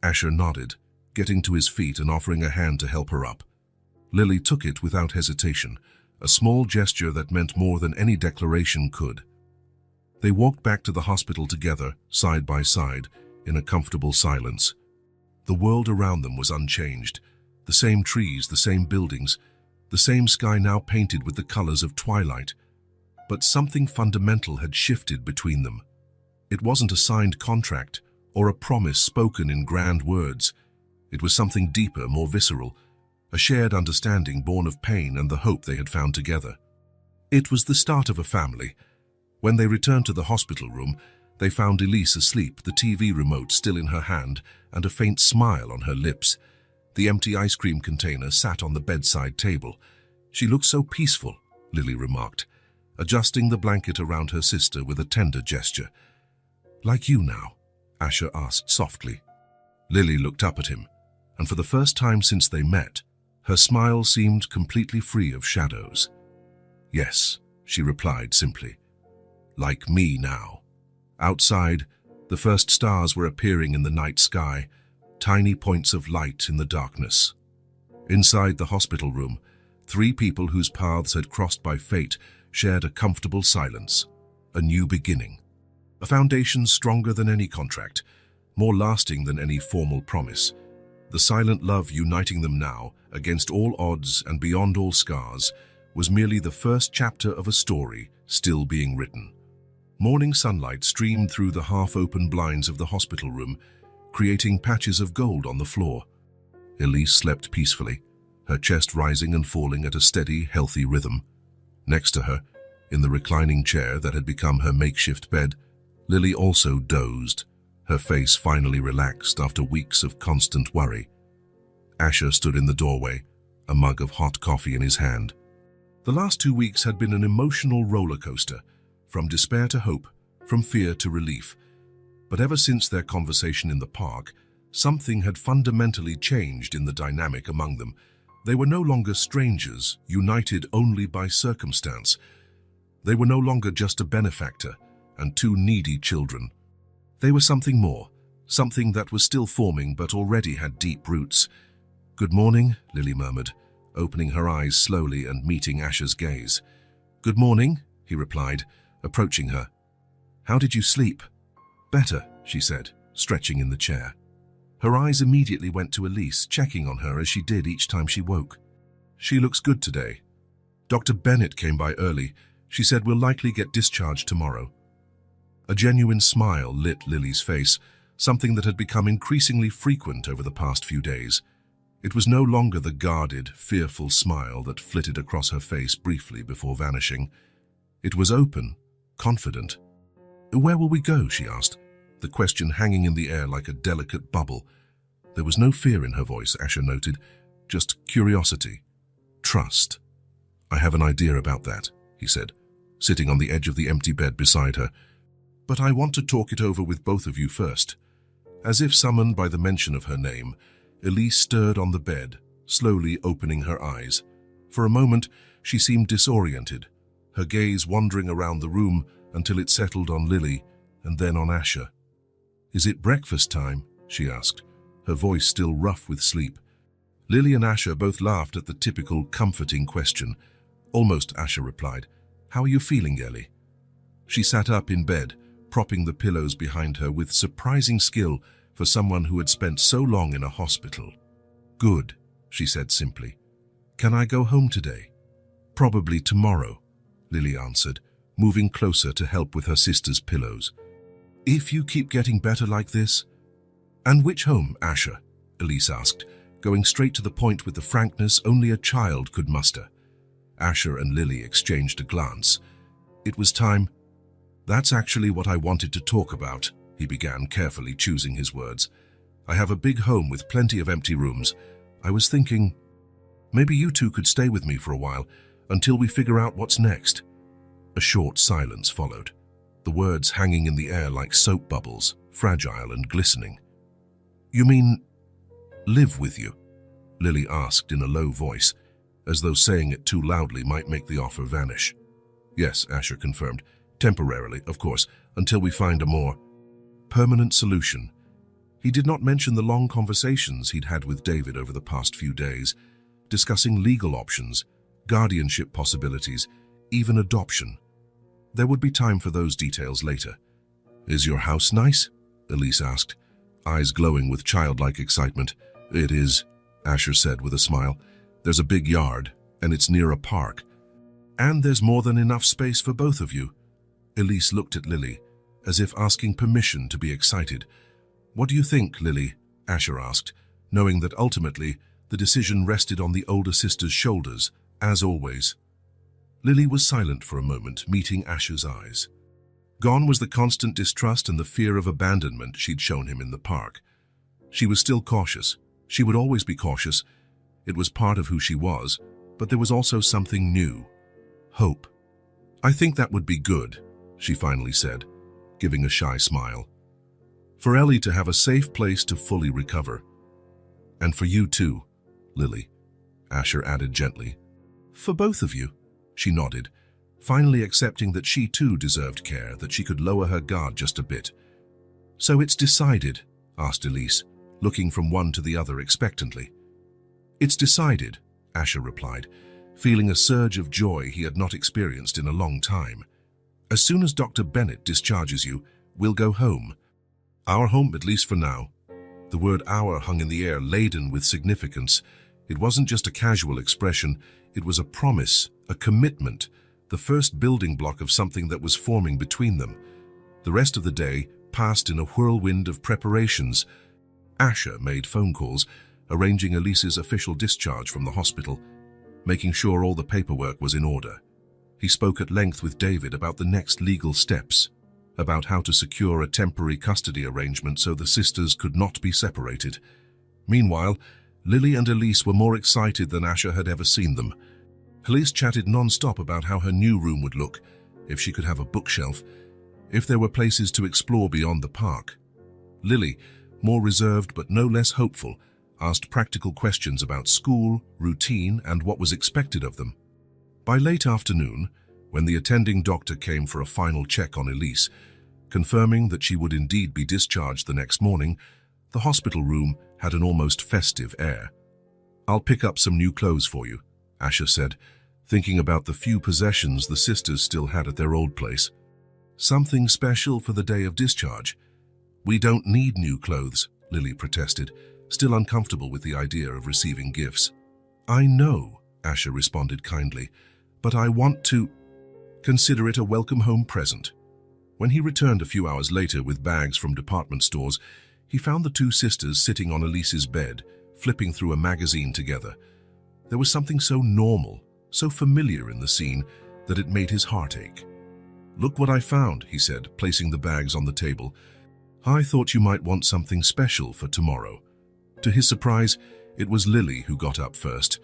Asher nodded, getting to his feet and offering a hand to help her up. Lily took it without hesitation, a small gesture that meant more than any declaration could. They walked back to the hospital together, side by side, in a comfortable silence. The world around them was unchanged. The same trees, the same buildings, the same sky now painted with the colors of twilight. But something fundamental had shifted between them. It wasn't a signed contract or a promise spoken in grand words. It was something deeper, more visceral, a shared understanding born of pain and the hope they had found together. It was the start of a family. When they returned to the hospital room, they found Elise asleep, the TV remote still in her hand and a faint smile on her lips. The empty ice cream container sat on the bedside table. "She looks so peaceful," Lily remarked, adjusting the blanket around her sister with a tender gesture. "Like you now?" Asher asked softly. Lily looked up at him, and for the first time since they met, her smile seemed completely free of shadows. "Yes," she replied simply. "Like me now." Outside, the first stars were appearing in the night sky, tiny points of light in the darkness. Inside the hospital room, three people whose paths had crossed by fate shared a comfortable silence, a new beginning. A foundation stronger than any contract, more lasting than any formal promise. The silent love uniting them now, against all odds and beyond all scars, was merely the first chapter of a story still being written. Morning sunlight streamed through the half-open blinds of the hospital room, creating patches of gold on the floor. Elise slept peacefully, her chest rising and falling at a steady, healthy rhythm. Next to her, in the reclining chair that had become her makeshift bed, Lily also dozed, her face finally relaxed after weeks of constant worry. Asher stood in the doorway, a mug of hot coffee in his hand. The last 2 weeks had been an emotional roller coaster, from despair to hope, from fear to relief. But ever since their conversation in the park, something had fundamentally changed in the dynamic among them. They were no longer strangers, united only by circumstance. They were no longer just a benefactor and two needy children. They were something more, something that was still forming but already had deep roots. "Good morning," Lily murmured, opening her eyes slowly and meeting Asher's gaze. "Good morning," he replied, approaching her. "How did you sleep?" "Better," she said, stretching in the chair. Her eyes immediately went to Elise, checking on her as she did each time she woke. "She looks good today. Dr. Bennett came by early. She said we'll likely get discharged tomorrow." A genuine smile lit Lily's face, something that had become increasingly frequent over the past few days. It was no longer the guarded, fearful smile that flitted across her face briefly before vanishing. It was open, confident. "Where will we go?" she asked, the question hanging in the air like a delicate bubble. There was no fear in her voice, Asher noted, just curiosity, trust. "I have an idea about that," he said, sitting on the edge of the empty bed beside her. "But I want to talk it over with both of you first." As if summoned by the mention of her name, Elise stirred on the bed, slowly opening her eyes. For a moment, she seemed disoriented, her gaze wandering around the room until it settled on Lily and then on Asher. "Is it breakfast time?" she asked, her voice still rough with sleep. Lily and Asher both laughed at the typical comforting question. "Almost," Asher replied. "How are you feeling, Ellie?" She sat up in bed, propping the pillows behind her with surprising skill for someone who had spent so long in a hospital. "Good," she said simply. "Can I go home today?" "Probably tomorrow," Lily answered, moving closer to help with her sister's pillows. "If you keep getting better like this?" "And which home, Asher?" Elise asked, going straight to the point with the frankness only a child could muster. Asher and Lily exchanged a glance. It was time. "That's actually what I wanted to talk about," he began, carefully choosing his words. "I have a big home with plenty of empty rooms. I was thinking, maybe you two could stay with me for a while, until we figure out what's next." A short silence followed, the words hanging in the air like soap bubbles, fragile and glistening. "You mean, live with you?" Lily asked in a low voice, as though saying it too loudly might make the offer vanish. "Yes," Asher confirmed. "Temporarily, of course, until we find a more permanent solution." He did not mention the long conversations he'd had with David over the past few days, discussing legal options, guardianship possibilities, even adoption. There would be time for those details later. "Is your house nice?" Elise asked, eyes glowing with childlike excitement. "It is," Asher said with a smile. "There's a big yard, and it's near a park. And there's more than enough space for both of you." Elise looked at Lily, as if asking permission to be excited. "What do you think, Lily?" Asher asked, knowing that ultimately the decision rested on the older sister's shoulders, as always. Lily was silent for a moment, meeting Asher's eyes. Gone was the constant distrust and the fear of abandonment she'd shown him in the park. She was still cautious. She would always be cautious. It was part of who she was, but there was also something new. Hope. "I think that would be good," she finally said, giving a shy smile. "For Ellie to have a safe place to fully recover. And for you too, Lily," Asher added gently. "For both of you," she nodded, finally accepting that she too deserved care, that she could lower her guard just a bit. "So it's decided?" asked Elise, looking from one to the other expectantly. "It's decided," Asher replied, feeling a surge of joy he had not experienced in a long time. "As soon as Dr. Bennett discharges you, we'll go home. Our home, at least for now." The word "our" hung in the air, laden with significance. It wasn't just a casual expression, it was a promise, a commitment, the first building block of something that was forming between them. The rest of the day passed in a whirlwind of preparations. Asher made phone calls, arranging Elise's official discharge from the hospital, making sure all the paperwork was in order. He spoke at length with David about the next legal steps, about how to secure a temporary custody arrangement so the sisters could not be separated. Meanwhile, Lily and Elise were more excited than Asher had ever seen them. Elise chatted non-stop about how her new room would look, if she could have a bookshelf, if there were places to explore beyond the park. Lily, more reserved but no less hopeful, asked practical questions about school, routine, and what was expected of them. By late afternoon, when the attending doctor came for a final check on Elise, confirming that she would indeed be discharged the next morning, the hospital room had an almost festive air. "I'll pick up some new clothes for you," Asher said, thinking about the few possessions the sisters still had at their old place. "Something special for the day of discharge?" "We don't need new clothes," Lily protested, still uncomfortable with the idea of receiving gifts. "I know," Asher responded kindly, "but I want to consider it a welcome home present." When he returned a few hours later with bags from department stores, he found the two sisters sitting on Elise's bed, flipping through a magazine together. There was something so normal, so familiar in the scene, that it made his heart ache. "Look what I found," he said, placing the bags on the table. "I thought you might want something special for tomorrow." To his surprise, it was Lily who got up first,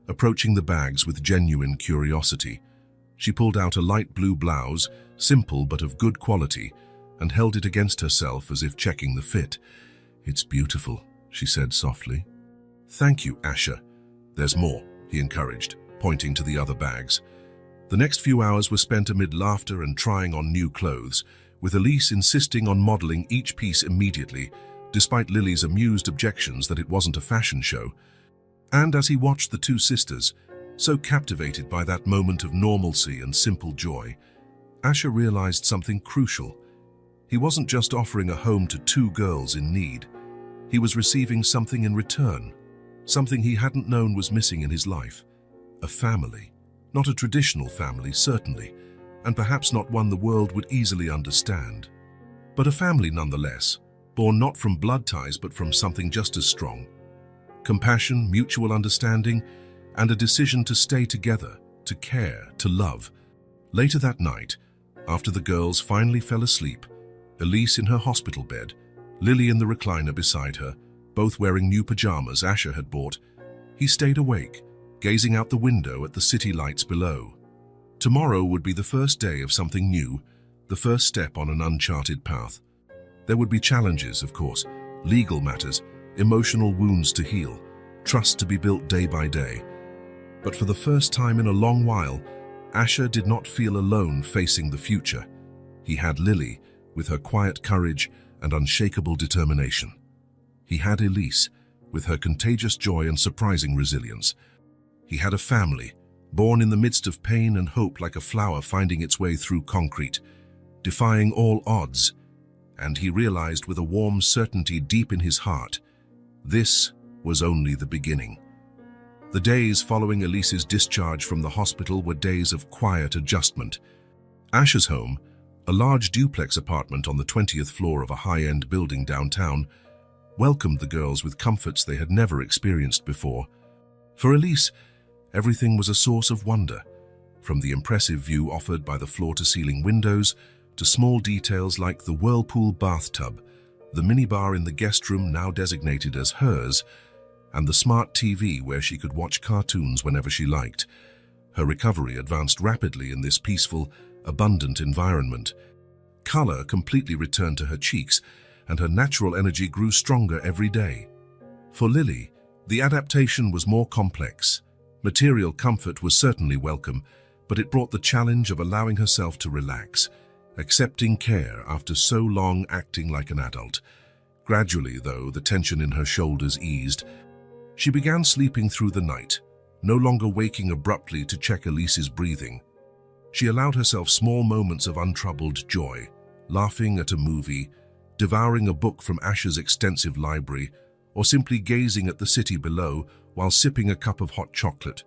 approaching the bags with genuine curiosity. She pulled out a light blue blouse, simple but of good quality, and held it against herself as if checking the fit. "It's beautiful," she said softly. "Thank you, Asher. There's more," he encouraged, pointing to the other bags. The next few hours were spent amid laughter and trying on new clothes, with Elise insisting on modeling each piece immediately, despite Lily's amused objections that it wasn't a fashion show. And as he watched the two sisters, so captivated by that moment of normalcy and simple joy, Asher realized something crucial. He wasn't just offering a home to two girls in need. He was receiving something in return, something he hadn't known was missing in his life. A family. Not a traditional family, certainly, and perhaps not one the world would easily understand. But a family nonetheless, born not from blood ties but from something just as strong. Compassion, mutual understanding, and a decision to stay together, to care, to love. Later that night, after the girls finally fell asleep, Elise in her hospital bed, Lily in the recliner beside her, both wearing new pajamas Asher had bought, he stayed awake, gazing out the window at the city lights below. Tomorrow would be the first day of something new, the first step on an uncharted path. There would be challenges, of course, legal matters, emotional wounds to heal, trust to be built day by day. But for the first time in a long while, Asher did not feel alone facing the future. He had Lily, with her quiet courage and unshakable determination. He had Elise, with her contagious joy and surprising resilience. He had a family, born in the midst of pain and hope like a flower finding its way through concrete, defying all odds. And he realized with a warm certainty deep in his heart, this was only the beginning. The days following Elise's discharge from the hospital were days of quiet adjustment. Asher's home, A large duplex apartment on the 20th floor of a high-end building downtown welcomed the girls with comforts they had never experienced before. For Elise, everything was a source of wonder, from the impressive view offered by the floor-to-ceiling windows to small details like the whirlpool bathtub, the minibar in the guest room now designated as hers, and the smart TV where she could watch cartoons whenever she liked. Her recovery advanced rapidly in this peaceful, abundant environment. Color completely returned to her cheeks, and her natural energy grew stronger every day. For Lily, the adaptation was more complex. Material comfort was certainly welcome, but it brought the challenge of allowing herself to relax, accepting care after so long acting like an adult. Gradually, though, the tension in her shoulders eased. She began sleeping through the night, no longer waking abruptly to check Elise's breathing. She allowed herself small moments of untroubled joy, laughing at a movie, devouring a book from Asher's extensive library, or simply gazing at the city below while sipping a cup of hot chocolate.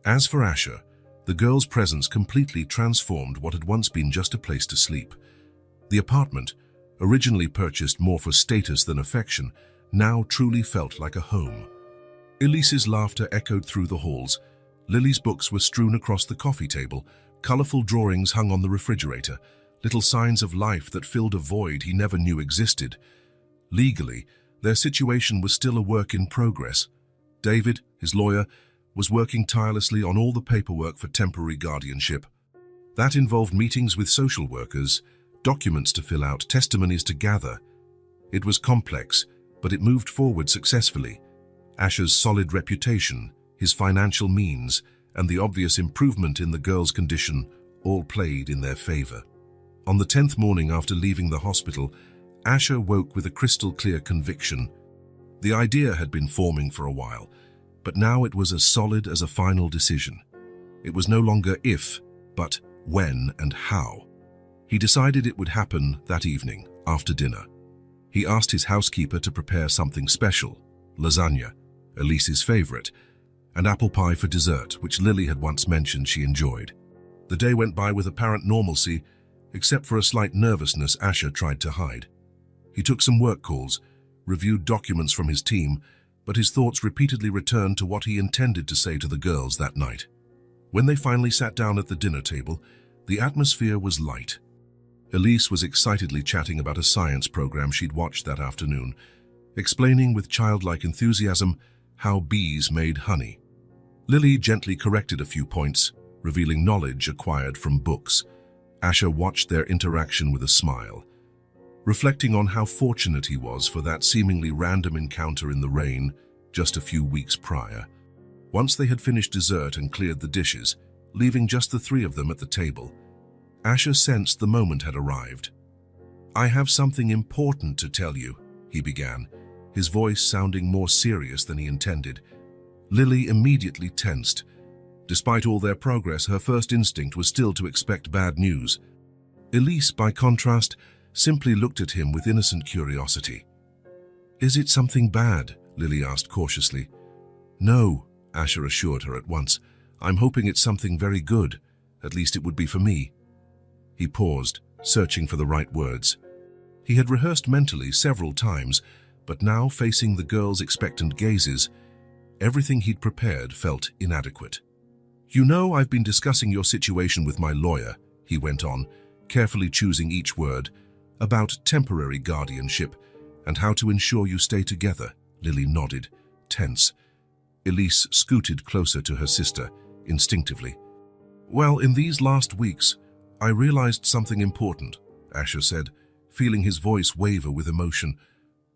As for Asher, the girl's presence completely transformed what had once been just a place to sleep. The apartment, originally purchased more for status than affection, now truly felt like a home. Elise's laughter echoed through the halls. Lily's books were strewn across the coffee table, colorful drawings hung on the refrigerator, little signs of life that filled a void he never knew existed. Legally, their situation was still a work in progress. David, his lawyer, was working tirelessly on all the paperwork for temporary guardianship. That involved meetings with social workers, documents to fill out, testimonies to gather. It was complex, but it moved forward successfully. Asher's solid reputation, his financial means, and the obvious improvement in the girl's condition all played in their favor. On the 10th morning after leaving the hospital, Asher woke with a crystal-clear conviction. The idea had been forming for a while, but now it was as solid as a final decision. It was no longer if, but when and how. He decided it would happen that evening, after dinner. He asked his housekeeper to prepare something special: lasagna, Elise's favorite, and apple pie for dessert, which Lily had once mentioned she enjoyed. The day went by with apparent normalcy, except for a slight nervousness Asher tried to hide. He took some work calls, reviewed documents from his team, but his thoughts repeatedly returned to what he intended to say to the girls that night. When they finally sat down at the dinner table, the atmosphere was light. Elise was excitedly chatting about a science program she'd watched that afternoon, explaining with childlike enthusiasm how bees made honey. Lily gently corrected a few points, revealing knowledge acquired from books. Asher watched their interaction with a smile, reflecting on how fortunate he was for that seemingly random encounter in the rain just a few weeks prior. Once they had finished dessert and cleared the dishes, leaving just the three of them at the table, Asher sensed the moment had arrived. "I have something important to tell you," he began, his voice sounding more serious than he intended. Lily immediately tensed. Despite all their progress, her first instinct was still to expect bad news. Elise, by contrast, simply looked at him with innocent curiosity. "Is it something bad?" Lily asked cautiously. "No," Asher assured her at once. "I'm hoping it's something very good. At least it would be for me." He paused, searching for the right words. He had rehearsed mentally several times, but now, facing the girls' expectant gazes, everything he'd prepared felt inadequate. "You know, I've been discussing your situation with my lawyer," he went on, carefully choosing each word, "about temporary guardianship and how to ensure you stay together." Lily nodded, tense. Elise scooted closer to her sister, instinctively. "Well, in these last weeks, I realized something important," Asher said, feeling his voice waver with emotion.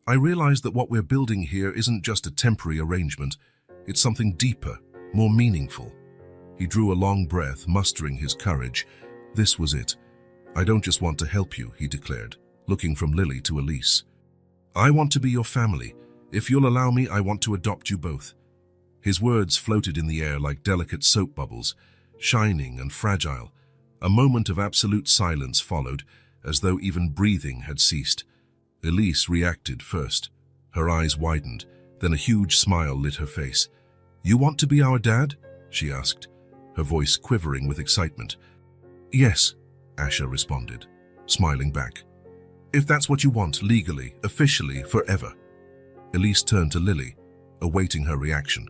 "I realized that what we're building here isn't just a temporary arrangement. It's something deeper, more meaningful." He drew a long breath, mustering his courage. This was it. "I don't just want to help you," he declared, looking from Lily to Elise. "I want to be your family. If you'll allow me, I want to adopt you both." His words floated in the air like delicate soap bubbles, shining and fragile. A moment of absolute silence followed, as though even breathing had ceased. Elise reacted first. Her eyes widened, then a huge smile lit her face. "You want to be our dad?" she asked, her voice quivering with excitement. "Yes," Asher responded. smiling back. If that's what you want, legally, officially, forever. Elise turned to Lily, awaiting her reaction.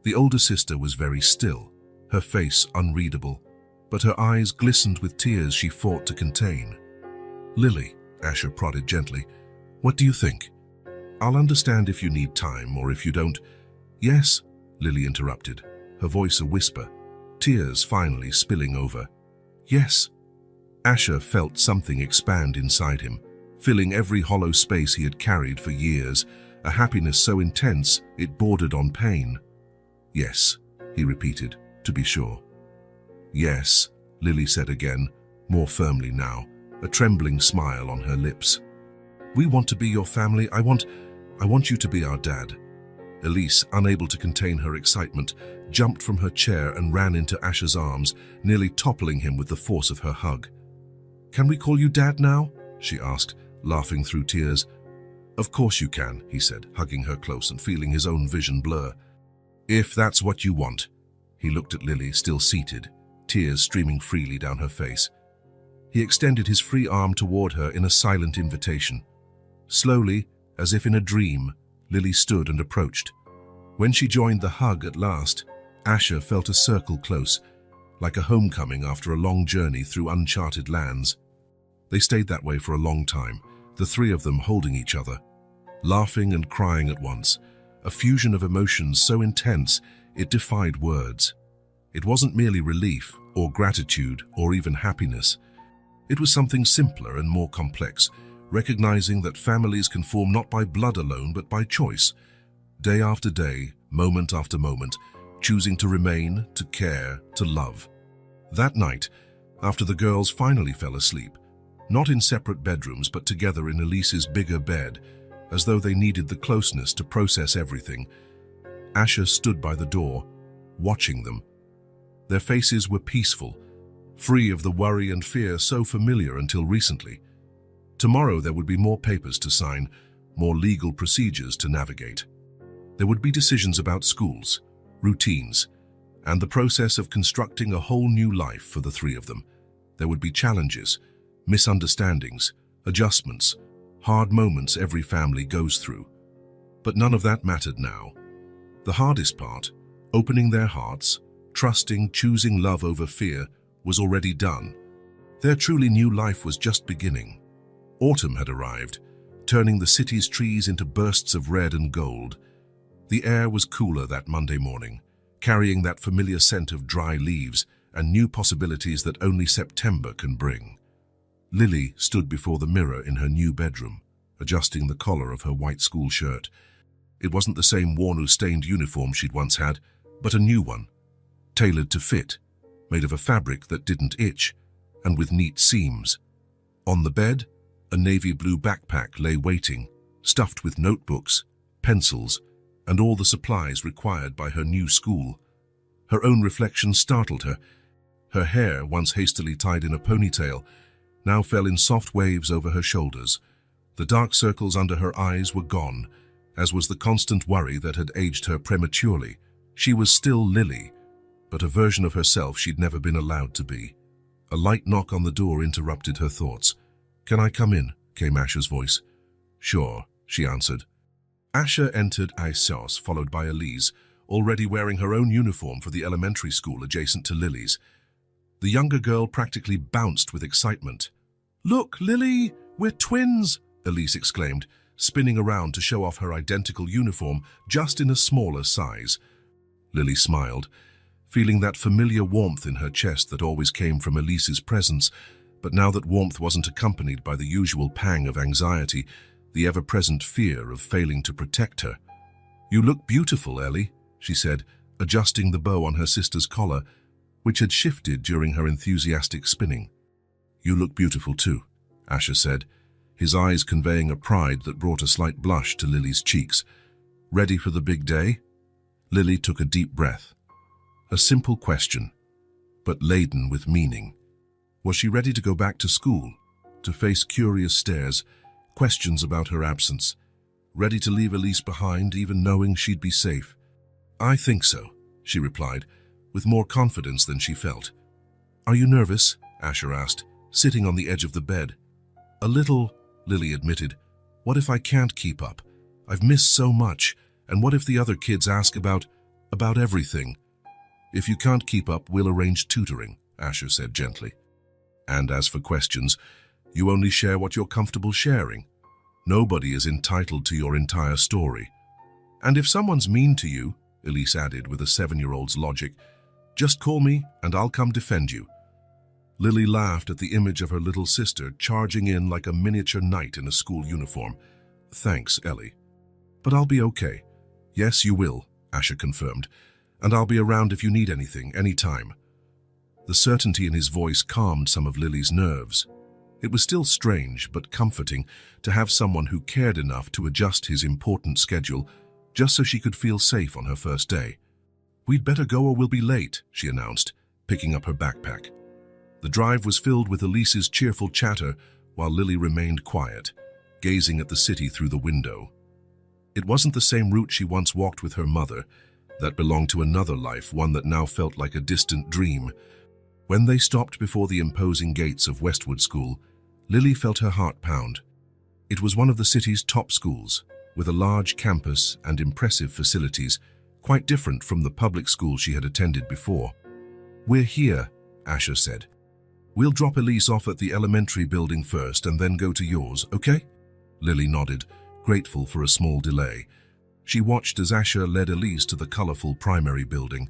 The older sister was very still, her face unreadable, but her eyes glistened with tears she fought to contain. Lily, Asher prodded gently, what do you think? I'll understand if you need time or if you don't. Yes, Lily interrupted, her voice a whisper, tears finally spilling over. Yes. Asher felt something expand inside him, filling every hollow space he had carried for years, a happiness so intense it bordered on pain. Yes, he repeated, to be sure. Yes, Lily said again, more firmly now, a trembling smile on her lips. We want to be your family. I want you to be our dad. Elise, unable to contain her excitement, jumped from her chair and ran into Asher's arms, nearly toppling him with the force of her hug. Can we call you Dad now? She asked, laughing through tears. Of course you can, he said, hugging her close and feeling his own vision blur. If that's what you want. He looked at Lily, still seated, tears streaming freely down her face. He extended his free arm toward her in a silent invitation. Slowly, as if in a dream, Lily stood and approached. When she joined the hug at last, Asher felt a circle close, like a homecoming after a long journey through uncharted lands. They stayed that way for a long time, the three of them holding each other, laughing and crying at once, a fusion of emotions so intense it defied words. It wasn't merely relief or gratitude or even happiness. It was something simpler and more complex, recognizing that families can form not by blood alone but by choice, day after day, moment after moment, choosing to remain, to care, to love. That night, after the girls finally fell asleep, not in separate bedrooms but together in Elise's bigger bed, as though they needed the closeness to process everything, Asher stood by the door, watching them. Their faces were peaceful, free of the worry and fear so familiar until recently. Tomorrow there would be more papers to sign, more legal procedures to navigate. There would be decisions about schools, routines, and the process of constructing a whole new life for the three of them. There would be challenges, misunderstandings, adjustments, hard moments every family goes through. But none of that mattered now. The hardest part, opening their hearts, trusting, choosing love over fear, was already done. Their truly new life was just beginning. Autumn had arrived, turning the city's trees into bursts of red and gold. The air was cooler that Monday morning, carrying that familiar scent of dry leaves and new possibilities that only September can bring. Lily stood before the mirror in her new bedroom, adjusting the collar of her white school shirt. It wasn't the same worn-stained uniform she'd once had, but a new one, tailored to fit, made of a fabric that didn't itch, and with neat seams. On the bed, a navy blue backpack lay waiting, stuffed with notebooks, pencils, and all the supplies required by her new school. Her own reflection startled her. Her hair, once hastily tied in a ponytail, now fell in soft waves over her shoulders. The dark circles under her eyes were gone, as was the constant worry that had aged her prematurely. She was still Lily, but a version of herself she'd never been allowed to be. A light knock on the door interrupted her thoughts. "Can I come in?" came Asher's voice. "Sure," she answered. Asher entered Aisos, followed by Elise, already wearing her own uniform for the elementary school adjacent to Lily's. The younger girl practically bounced with excitement. "Look, Lily, we're twins!" Elise exclaimed, spinning around to show off her identical uniform, just in a smaller size. Lily smiled, feeling that familiar warmth in her chest that always came from Elise's presence, but now that warmth wasn't accompanied by the usual pang of anxiety, the ever-present fear of failing to protect her. "You look beautiful, Ellie," she said, adjusting the bow on her sister's collar, which had shifted during her enthusiastic spinning. "You look beautiful too," Asher said, his eyes conveying a pride that brought a slight blush to Lily's cheeks. "Ready for the big day?" Lily took a deep breath. A simple question, but laden with meaning. Was she ready to go back to school, to face curious stares, questions about her absence, ready to leave Elise behind even knowing she'd be safe? "I think so," she replied, with more confidence than she felt. "Are you nervous?" Asher asked, sitting on the edge of the bed. "A little," Lily admitted. "What if I can't keep up? I've missed so much, and what if the other kids ask about everything?" "If you can't keep up, we'll arrange tutoring," Asher said gently. "And as for questions, you only share what you're comfortable sharing. Nobody is entitled to your entire story. And if someone's mean to you," Elise added with a 7-year-old's logic, "just call me and I'll come defend you." Lily laughed at the image of her little sister charging in like a miniature knight in a school uniform. "Thanks, Ellie. But I'll be okay." "Yes, you will," Asher confirmed. "And I'll be around if you need anything, anytime." The certainty in his voice calmed some of Lily's nerves. It was still strange but comforting to have someone who cared enough to adjust his important schedule just so she could feel safe on her first day. "We'd better go or we'll be late," she announced, picking up her backpack. The drive was filled with Elise's cheerful chatter while Lily remained quiet, gazing at the city through the window. It wasn't the same route she once walked with her mother. That belonged to another life, one that now felt like a distant dream. When they stopped before the imposing gates of Westwood School, Lily felt her heart pound. It was one of the city's top schools, with a large campus and impressive facilities, quite different from the public school she had attended before. "We're here," Asher said. "We'll drop Elise off at the elementary building first and then go to yours, okay?" Lily nodded, grateful for a small delay. She watched as Asher led Elise to the colorful primary building.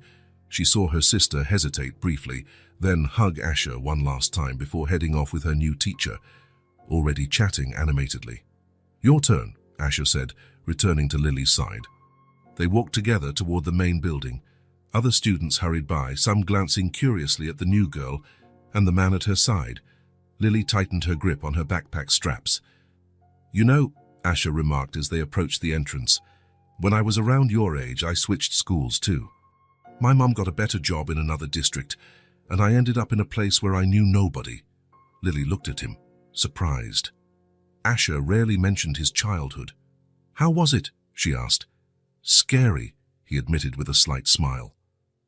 She saw her sister hesitate briefly, then hug Asher one last time before heading off with her new teacher, already chatting animatedly. "Your turn," Asher said, returning to Lily's side. They walked together toward the main building. Other students hurried by, some glancing curiously at the new girl and the man at her side. Lily tightened her grip on her backpack straps. "You know," Asher remarked as they approached the entrance, "when I was around your age, I switched schools too. My mom got a better job in another district, and I ended up in a place where I knew nobody." Lily looked at him, surprised. Asher rarely mentioned his childhood. "How was it?" she asked. "Scary," he admitted with a slight smile.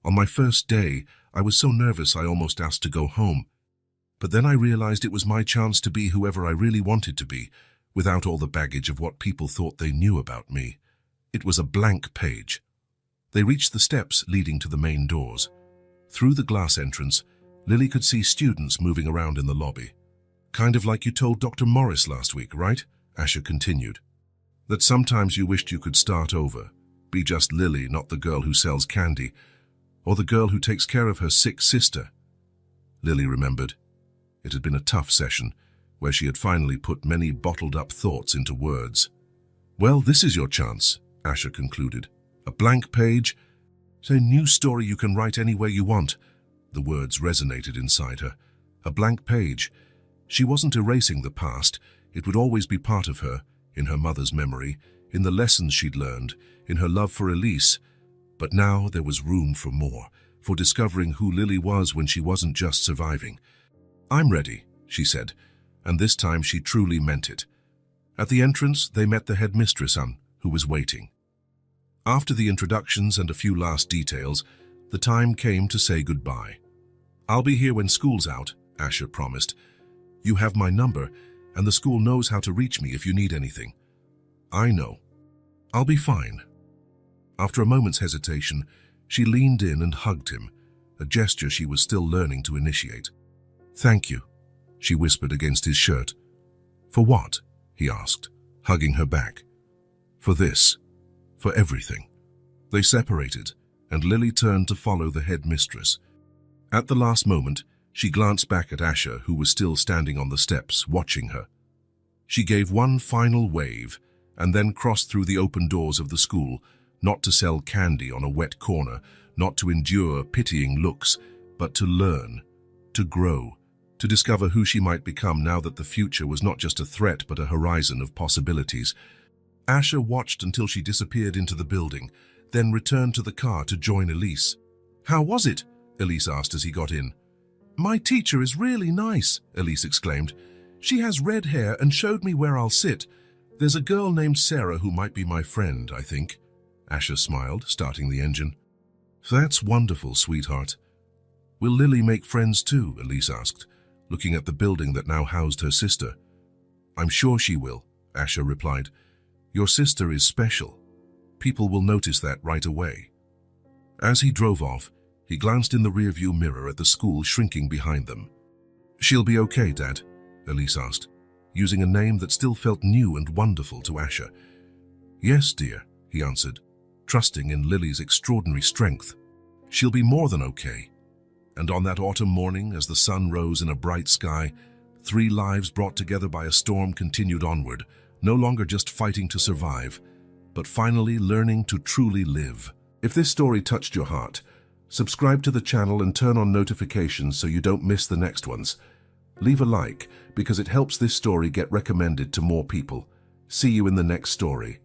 "On my first day, I was so nervous I almost asked to go home. But then I realized it was my chance to be whoever I really wanted to be, without all the baggage of what people thought they knew about me. It was a blank page." They reached the steps leading to the main doors. Through the glass entrance, Lily could see students moving around in the lobby. "Kind of like you told Dr. Morris last week, right?" Asher continued. "That sometimes you wished you could start over, be just Lily, not the girl who sells candy, or the girl who takes care of her sick sister." Lily remembered. It had been a tough session, where she had finally put many bottled-up thoughts into words. "Well, this is your chance," Asher concluded. "A blank page. It's a new story you can write anywhere you want." The words resonated inside her. A blank page. She wasn't erasing the past. It would always be part of her, in her mother's memory, in the lessons she'd learned, in her love for Elise. But now there was room for more, for discovering who Lily was when she wasn't just surviving. "I'm ready," she said, and this time she truly meant it. At the entrance, they met the headmistress, who was waiting. After the introductions and a few last details, the time came to say goodbye. "I'll be here when school's out," Asher promised. "You have my number, and the school knows how to reach me if you need anything." "I know. I'll be fine." After a moment's hesitation, she leaned in and hugged him, a gesture she was still learning to initiate. "Thank you," she whispered against his shirt. "For what?" he asked, hugging her back. "For this. For everything." They separated, and Lily turned to follow the headmistress. At the last moment, she glanced back at Asher, who was still standing on the steps, watching her. She gave one final wave, and then crossed through the open doors of the school, not to sell candy on a wet corner, not to endure pitying looks, but to learn, to grow, to discover who she might become now that the future was not just a threat but a horizon of possibilities. Asher watched until she disappeared into the building, then returned to the car to join Elise. "How was it?" Elise asked as he got in. "My teacher is really nice," Elise exclaimed. "She has red hair and showed me where I'll sit. There's a girl named Sarah who might be my friend, I think." Asher smiled, starting the engine. "That's wonderful, sweetheart." "Will Lily make friends too?" Elise asked, looking at the building that now housed her sister. "I'm sure she will," Asher replied. "Your sister is special. People will notice that right away." As he drove off, he glanced in the rearview mirror at the school shrinking behind them. "She'll be okay, Dad?" Elise asked, using a name that still felt new and wonderful to Asher. "Yes, dear," he answered, trusting in Lily's extraordinary strength. "She'll be more than okay." And on that autumn morning, as the sun rose in a bright sky, 3 lives brought together by a storm continued onward, no longer just fighting to survive, but finally learning to truly live. If this story touched your heart, subscribe to the channel and turn on notifications so you don't miss the next ones. Leave a like because it helps this story get recommended to more people. See you in the next story.